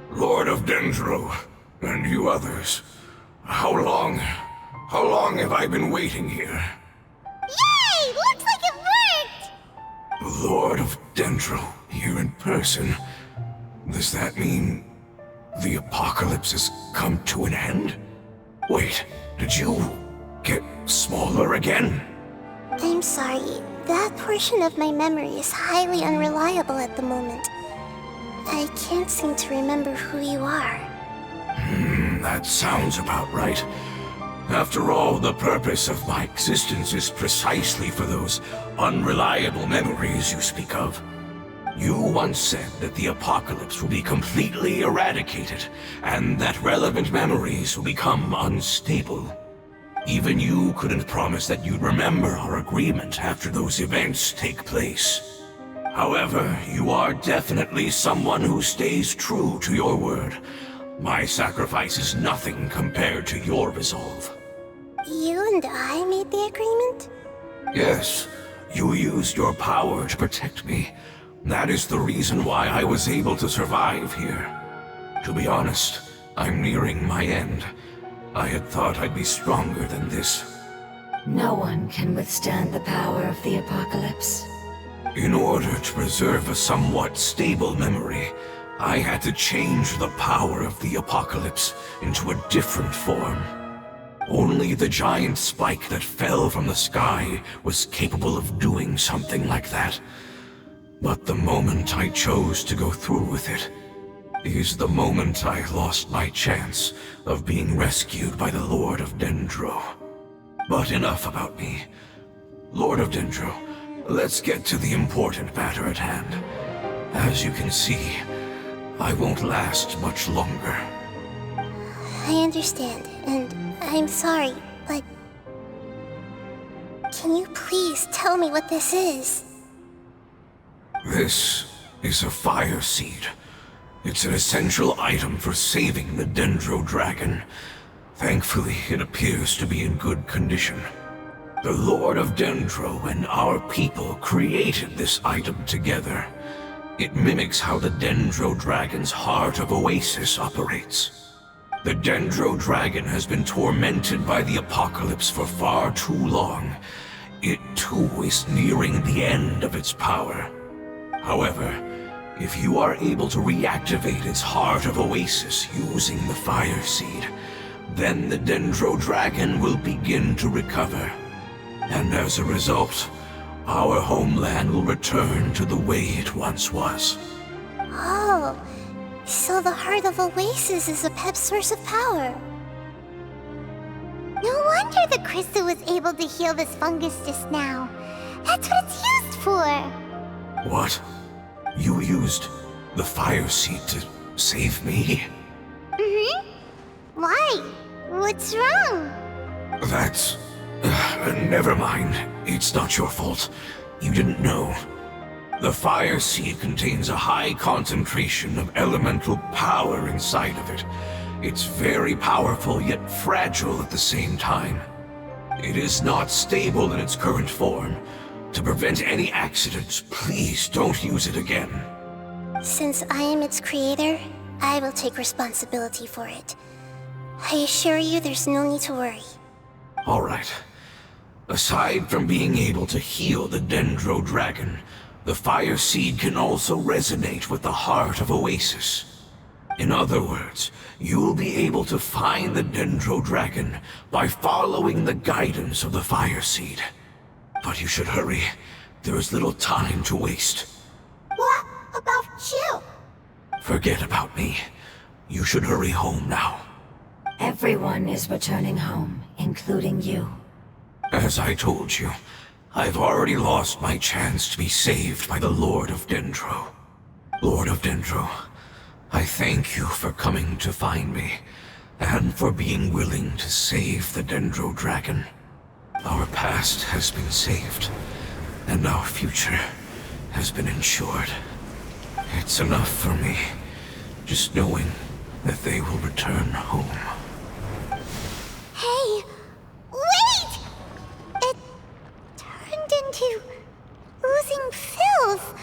Lord of Dendro, and you others, how long have I been waiting here? Yay! Looks like it worked! Lord of Dendro, here in person. Does that mean the apocalypse has come to an end? Wait, did you get smaller again? I'm sorry, that portion of my memory is highly unreliable at the moment. I can't seem to remember who you are. That sounds about right. After all, the purpose of my existence is precisely for those unreliable memories you speak of. You once said that the apocalypse will be completely eradicated, and that relevant memories will become unstable. Even you couldn't promise that you'd remember our agreement after those events take place. However, you are definitely someone who stays true to your word. My sacrifice is nothing compared to your resolve. You and I made the agreement? Yes, you used your power to protect me. That is the reason why I was able to survive here. To be honest, I'm nearing my end. I had thought I'd be stronger than this. No one can withstand the power of the apocalypse. In order to preserve a somewhat stable memory, I had to change the power of the apocalypse into a different form. Only the giant spike that fell from the sky was capable of doing something like that. But the moment I chose to go through with it is the moment I lost my chance of being rescued by the Lord of Dendro. But enough about me. Lord of Dendro, let's get to the important matter at hand. As you can see, I won't last much longer. I understand, and I'm sorry, but... Can you please tell me what this is? This is a fire seed. It's an essential item for saving the Dendro dragon. Thankfully, it appears to be in good condition. The Lord of Dendro and our people created this item together. It mimics how the Dendro dragon's heart of Oasis operates. The Dendro dragon has been tormented by the apocalypse for far too long. It too is nearing the end of its power. However, If you are able to reactivate its Heart of Oasis using the Fire Seed, then the Dendro Dragon will begin to recover. And as a result, our homeland will return to the way it once was. Oh, so the Heart of Oasis is Apep's source of power. No wonder the crystal was able to heal this fungus just now. That's what it's used for. What? You used the Fire Seed to save me? Mm-hmm. Why? What's wrong? That's... never mind. It's not your fault. You didn't know. The Fire Seed contains a high concentration of elemental power inside of it. It's very powerful, yet fragile at the same time. It is not stable in its current form. To prevent any accidents, please don't use it again. Since I am its creator, I will take responsibility for it. I assure you there's no need to worry. Alright. Aside from being able to heal the Dendro Dragon, the Fire Seed can also resonate with the Heart of Oasis. In other words, you'll be able to find the Dendro Dragon by following the guidance of the Fire Seed. But you should hurry. There is little time to waste. What about you? Forget about me. You should hurry home now. Everyone is returning home, including you. As I told you, I've already lost my chance to be saved by the Lord of Dendro. Lord of Dendro, I thank you for coming to find me, and for being willing to save the Dendro Dragon. Our past has been saved, and our future has been ensured. It's enough for me, just knowing that they will return home. Hey, wait! It turned into oozing filth.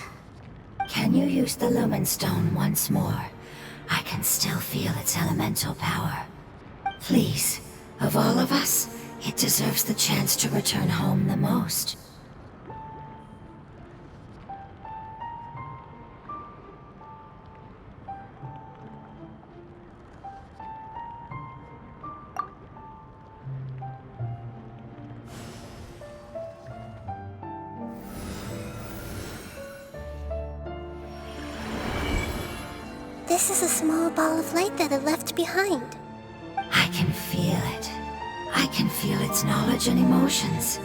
Can you use the Lumen Stone once more? I can still feel its elemental power. Please, of all of us, it deserves the chance to return home the most. This is a small ball of light that it left behind. I can feel it. I can feel its knowledge and emotions.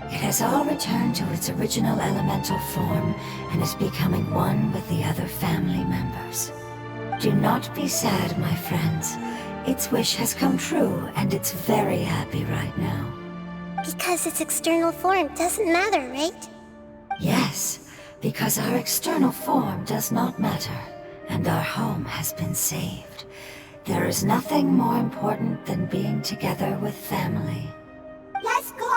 It has all returned to its original elemental form and is becoming one with the other family members. Do not be sad, my friends. Its wish has come true, and it's very happy right now. Because its external form doesn't matter, right? Yes, because our external form does not matter, and our home has been saved. There is nothing more important than being together with family. Let's go!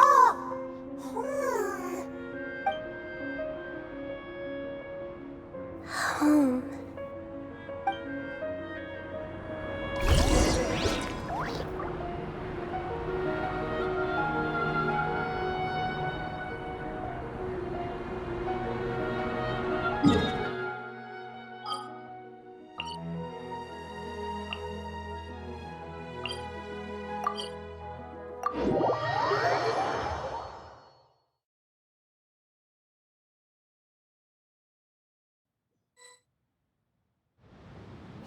Home.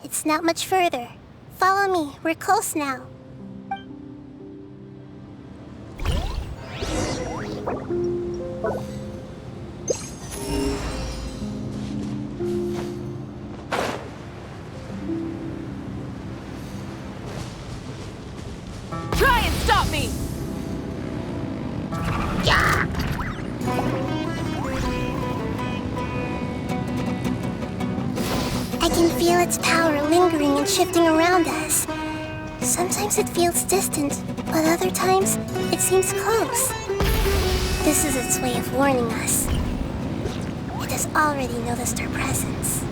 It's not much further. Follow me, we're close now. Try and stop me! I can feel its power lingering and shifting around us. Sometimes it feels distant, but other times it seems close. This is its way of warning us. It has already noticed our presence.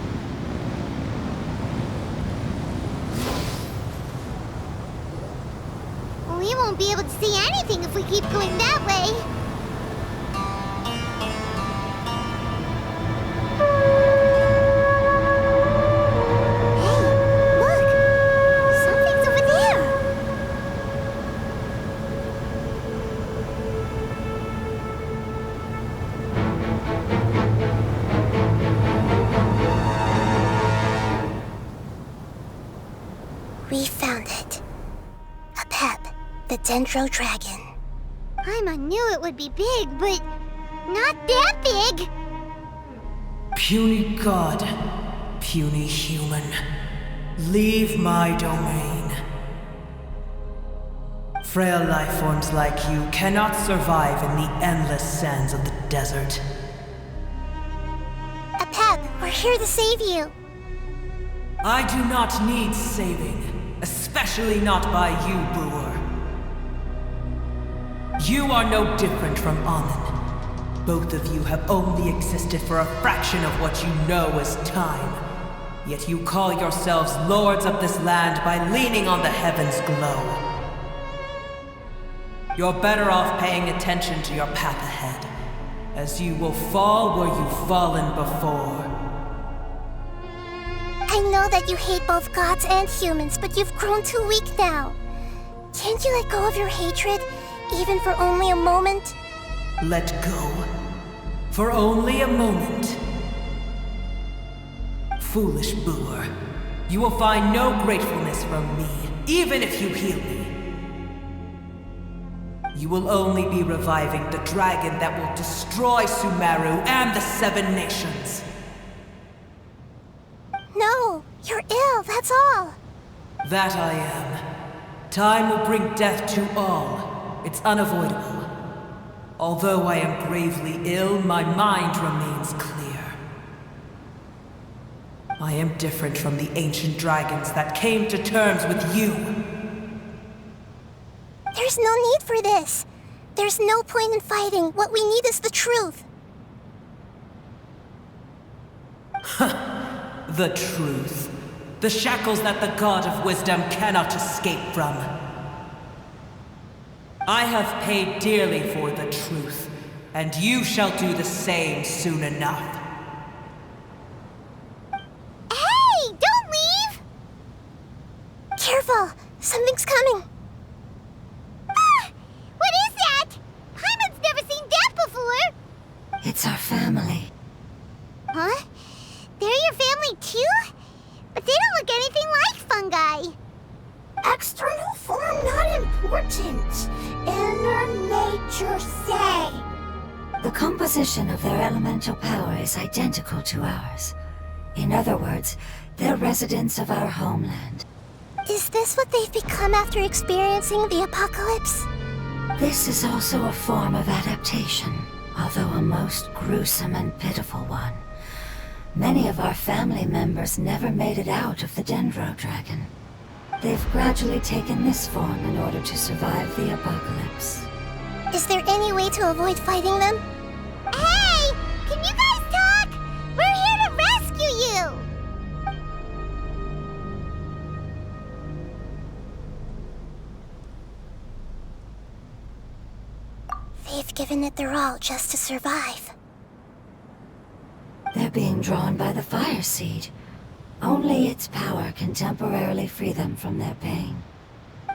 We won't be able to see anything if we keep going that way. found it. Apep, the Dendro Dragon. Paimon knew it would be big, but not that big. Puny god, puny human, leave my domain. Frail life forms like you cannot survive in the endless sands of the desert. Apep, we're here to save you. I do not need saving, especially not by you, Brewer. You are no different from Amun. Both of you have only existed for a fraction of what you know as time. Yet you call yourselves lords of this land by leaning on the heavens' glow. You're better off paying attention to your path ahead, as you will fall where you've fallen before. I know that you hate both gods and humans, but you've grown too weak now. Can't you let go of your hatred, even for only a moment? Let go. For only a moment. Foolish Brewer. You will find no gratefulness from me, even if you heal me. You will only be reviving the dragon that will destroy Sumeru and the Seven Nations. No, you're ill, that's all. That I am. Time will bring death to all. It's unavoidable. Although I am gravely ill, my mind remains clear. I am different from the ancient dragons that came to terms with you. There's no need for this. There's no point in fighting. What we need is the truth. The truth. The shackles that the God of Wisdom cannot escape from. I have paid dearly for the truth, and you shall do the same soon enough. Hey, don't leave! Careful, something's coming. Ah, what is that? Paimon's never seen that before. It's our family. Huh? They're your family too? But they don't look anything like fungi. External form not important. Inner nature say. The composition of their elemental power is identical to ours. In other words, they're residents of our homeland. Is this what they've become after experiencing the apocalypse? This is also a form of adaptation, although a most gruesome and pitiful one. Many of our family members never made it out of the Dendro Dragon. They've gradually taken this form in order to survive the apocalypse. Is there any way to avoid fighting them? Hey! Can you guys talk? We're here to rescue you! They've given it their all just to survive. They're being drawn by the fire seed. Only its power can temporarily free them from their pain.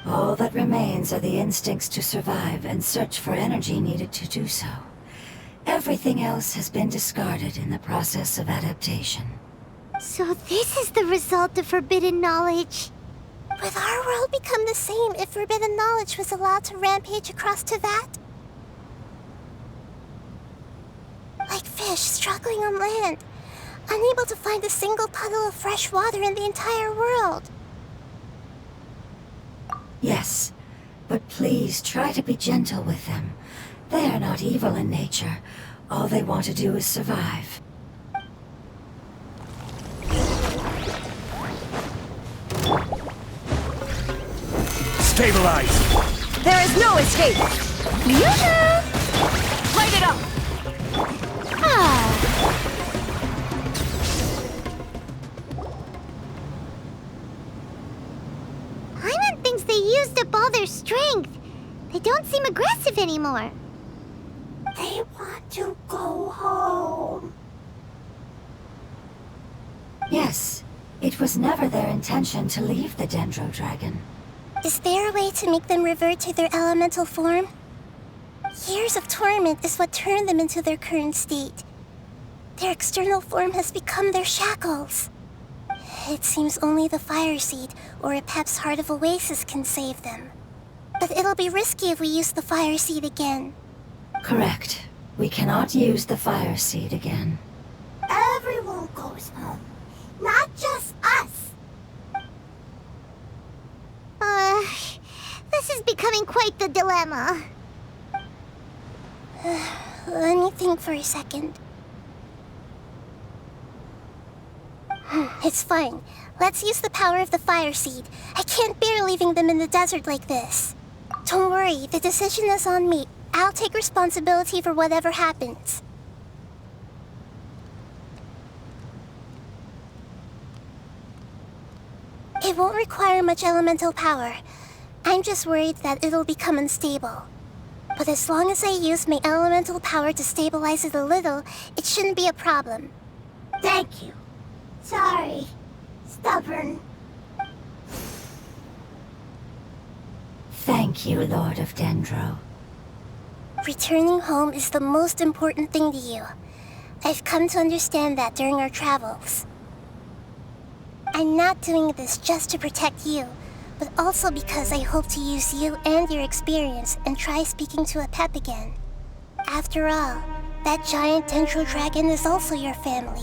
All that remains are the instincts to survive and search for energy needed to do so. Everything else has been discarded in the process of adaptation. So this is the result of forbidden knowledge. Would our world become the same if forbidden knowledge was allowed to rampage across Teyvat? Like fish struggling on land, unable to find a single puddle of fresh water in the entire world. Yes, but please try to be gentle with them. They are not evil in nature. All they want to do is survive. Stabilize! There is no escape! Yoo-hoo! Light it up! Paimon thinks they used up all their strength. They don't seem aggressive anymore. They want to go home. Yes, it was never their intention to leave the Dendro Dragon. Is there a way to make them revert to their elemental form? Years of torment is what turned them into their current state. Their external form has become their shackles. It seems only the Fire Seed or Apep's Heart of Oasis can save them. But it'll be risky if we use the Fire Seed again. Correct. We cannot use the Fire Seed again. Everyone goes home, not just us. This is becoming quite the dilemma. Let me think for a second. It's fine. Let's use the power of the Fire Seed. I can't bear leaving them in the desert like this. Don't worry, the decision is on me. I'll take responsibility for whatever happens. It won't require much elemental power. I'm just worried that it'll become unstable. But as long as I use my elemental power to stabilize it a little, it shouldn't be a problem. Thank you. Sorry. Stubborn. Thank you, Lord of Dendro. Returning home is the most important thing to you. I've come to understand that during our travels. I'm not doing this just to protect you, but also because I hope to use you and your experience and try speaking to Apep again. After all, that giant Dendro dragon is also your family.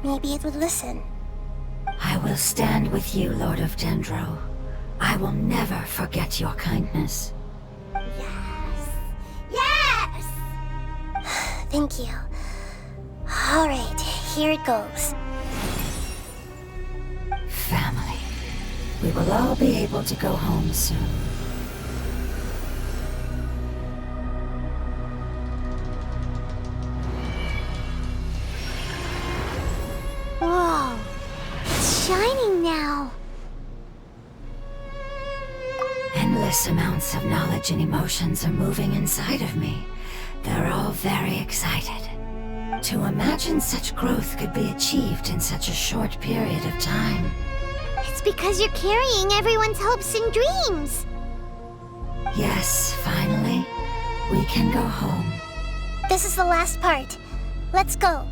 Maybe it would listen. I will stand with you, Lord of Dendro. I will never forget your kindness. Yes! Thank you. Alright, here it goes. Family. We will all be able to go home soon. Whoa, it's shining now. Endless amounts of knowledge and emotions are moving inside of me. They're all very excited. To imagine such growth could be achieved in such a short period of time. It's because you're carrying everyone's hopes and dreams. Yes, finally, we can go home. This is the last part. Let's go.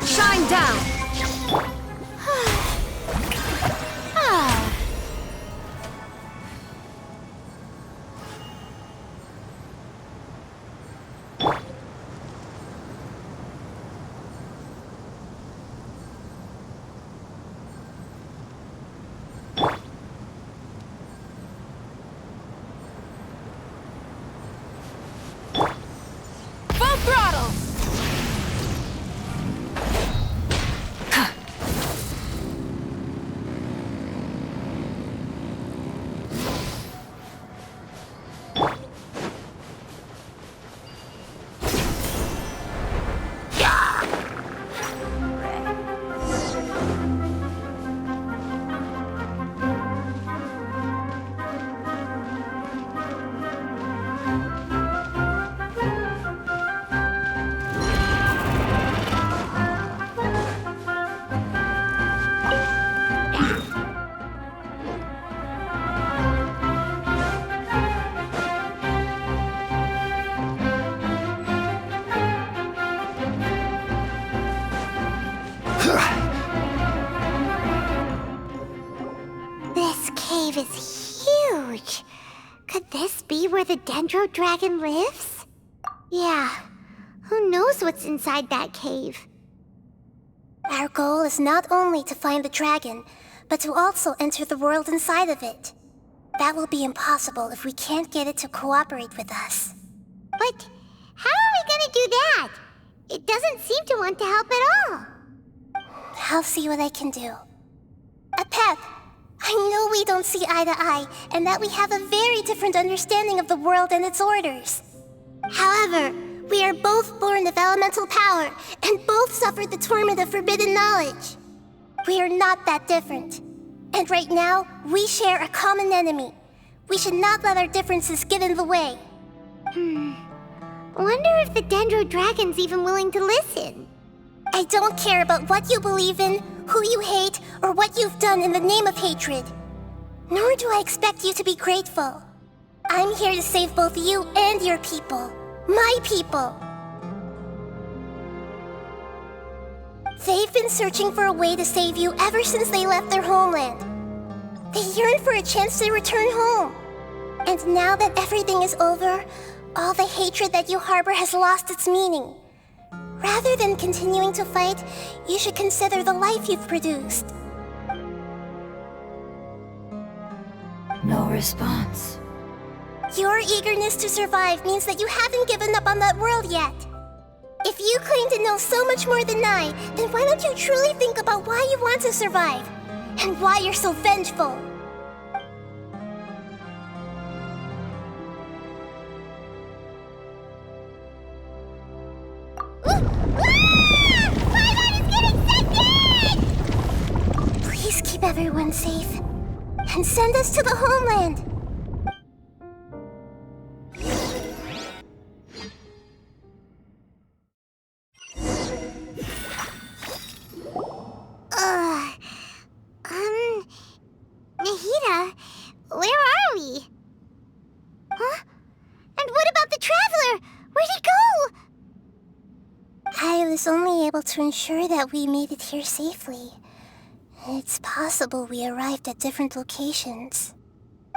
Shine down! Full throttle! This cave is huge. Could this be where the Dendro Dragon lives? Yeah, who knows what's inside that cave? Our goal is not only to find the dragon, but to also enter the world inside of it. That will be impossible if we can't get it to cooperate with us. But how are we gonna do that? It doesn't seem to want to help at all. I'll see what I can do. Apep, I know we don't see eye to eye, and that we have a very different understanding of the world and its orders. However, we are both born of elemental power, and both suffered the torment of forbidden knowledge. We are not that different. And right now, we share a common enemy. We should not let our differences get in the way. Wonder if the Dendro Dragon's even willing to listen. I don't care about what you believe in, who you hate, or what you've done in the name of hatred. Nor do I expect you to be grateful. I'm here to save both you and your people. My people. They've been searching for a way to save you ever since they left their homeland. They yearn for a chance to return home. And now that everything is over, all the hatred that you harbor has lost its meaning. Rather than continuing to fight, you should consider the life you've produced. No response. Your eagerness to survive means that you haven't given up on that world yet. If you claim to know so much more than I, then why don't you truly think about why you want to survive? And why you're so vengeful? Please keep everyone safe. And send us to the homeland. Nahida, where are we? Huh? And what about the Traveler? Where'd he go? I was only able to ensure that we made it here safely. It's possible we arrived at different locations.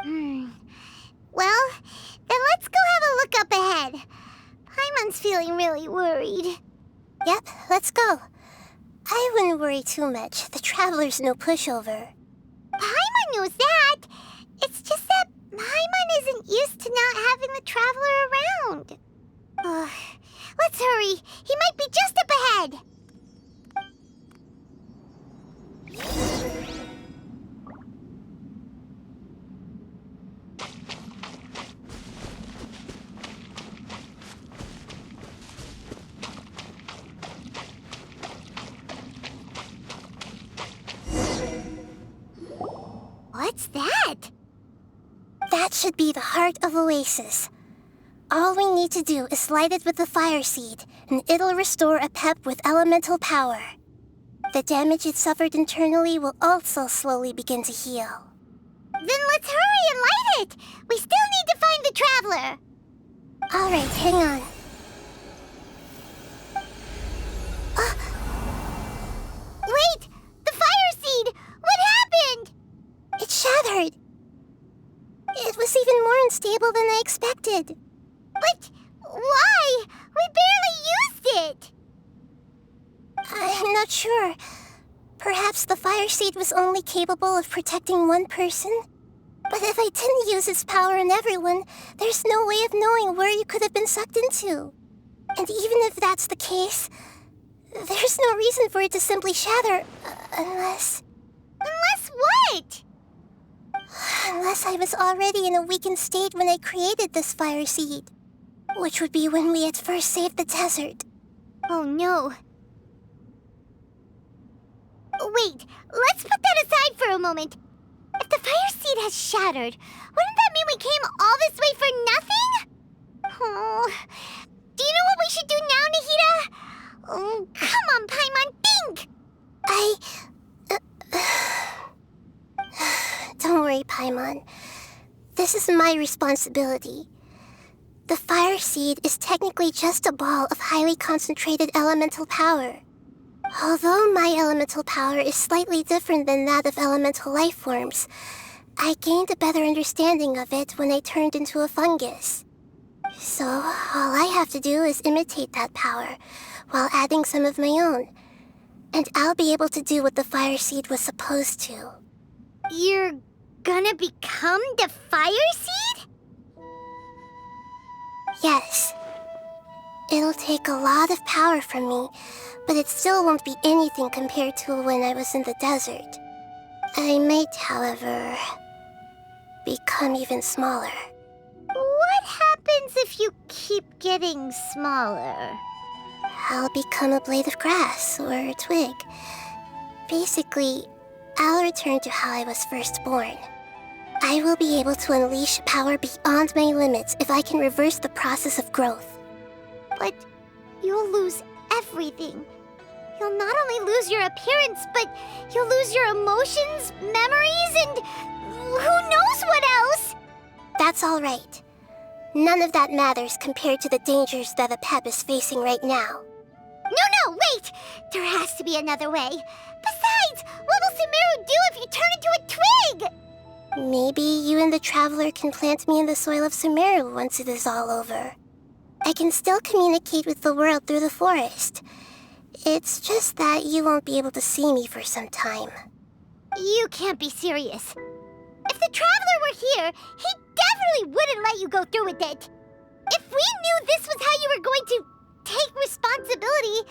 Well, then let's go have a look up ahead. Paimon's feeling really worried. Yep, let's go. I wouldn't worry too much. The Traveler's no pushover. Paimon knows that. It's just that Paimon isn't used to not having the Traveler around. Let's hurry. He might be just up ahead. What's that? That should be the heart of Oasis. All we need to do is light it with the fire seed, and it'll restore Apep with elemental power. The damage it suffered internally will also slowly begin to heal. Then let's hurry and light it! We still need to find the Traveler! Alright, hang on. Wait! The fire seed! What happened? It shattered. It was even more unstable than I expected. But why? We barely used it! I'm not sure. Perhaps the fire seed was only capable of protecting one person? But if I didn't use its power on everyone, there's no way of knowing where you could have been sucked into. And even if that's the case, there's no reason for it to simply shatter, unless... Unless what? Unless I was already in a weakened state when I created this fire seed. Which would be when we had first saved the desert. Oh no. Wait, let's put that aside for a moment. If the fire seed has shattered, wouldn't that mean we came all this way for nothing? Oh, do you know what we should do now, Nahida? Oh, come on, Paimon, think! Don't worry, Paimon. This is my responsibility. The fire seed is technically just a ball of highly concentrated elemental power. Although my elemental power is slightly different than that of elemental life forms, I gained a better understanding of it when I turned into a fungus. So, all I have to do is imitate that power, while adding some of my own. And I'll be able to do what the fire seed was supposed to. You're gonna become the Fire Seed? Yes. It'll take a lot of power from me, but it still won't be anything compared to when I was in the desert. I might, however, become even smaller. What happens if you keep getting smaller? I'll become a blade of grass or a twig. Basically, I'll return to how I was first born. I will be able to unleash power beyond my limits if I can reverse the process of growth. But you'll lose everything. You'll not only lose your appearance, but you'll lose your emotions, memories, and who knows what else? That's all right. None of that matters compared to the dangers that Apep is facing right now. No, wait! There has to be another way. Besides, what will Sumeru do if you turn into a twig? Maybe you and the Traveler can plant me in the soil of Sumeru once it is all over. I can still communicate with the world through the forest. It's just that you won't be able to see me for some time. You can't be serious. If the Traveler were here, he definitely wouldn't let you go through with it. If we knew this was how you were going to take responsibility,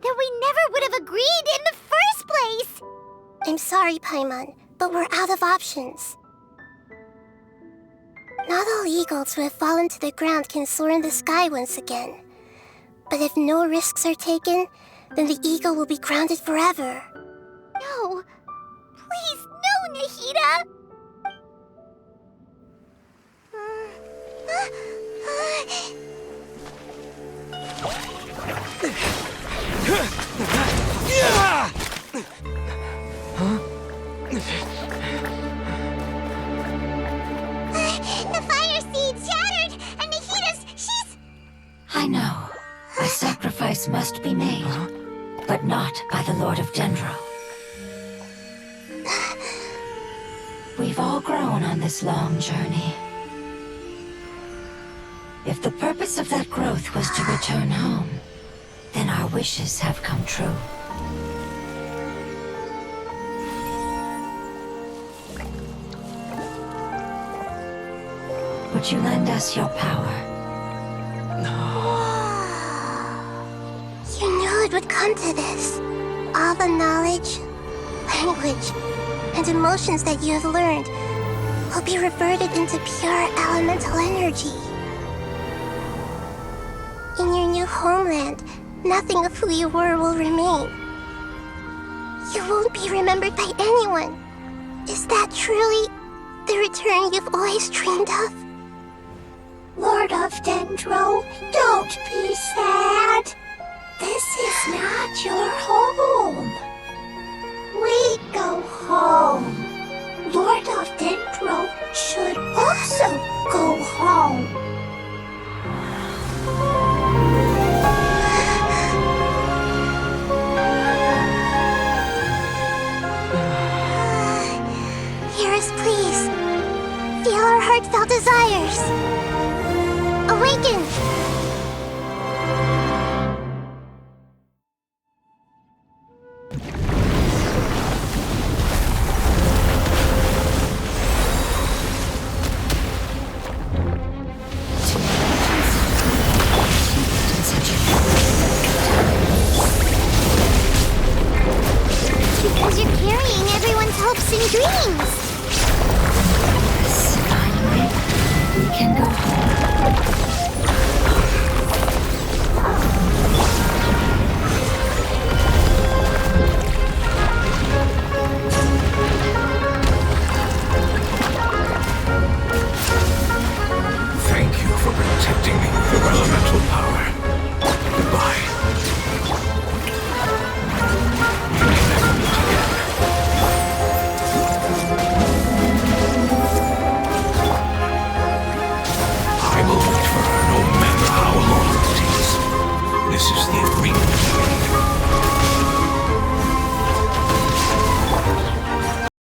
then we never would have agreed in the first place. I'm sorry, Paimon, but we're out of options. Not all eagles who have fallen to the ground can soar in the sky once again. But if no risks are taken, then the eagle will be grounded forever. No. Please, no, Nahida! The Fire Seed shattered, and she's... I know. A sacrifice must be made, but not by the Lord of Dendro. We've all grown on this long journey. If the purpose of that growth was to return home, then our wishes have come true. Would you lend us your power? You knew it would come to this. All the knowledge, language, and emotions that you have learned will be reverted into pure elemental energy. In your new homeland, nothing of who you were will remain. You won't be remembered by anyone. Is that truly the return you've always dreamed of? Lord of Dendro, don't be sad. This is not your home. We go home. Lord of Dendro should also go home. Hear us, please. Feel our heartfelt desires. Awaken! Because you're carrying everyone's hopes and dreams. Yes, finally, we can go home. Thank you for protecting me with your elemental power. Goodbye. We can never meet again. I will wait for her no matter how long it takes. This is the agreement.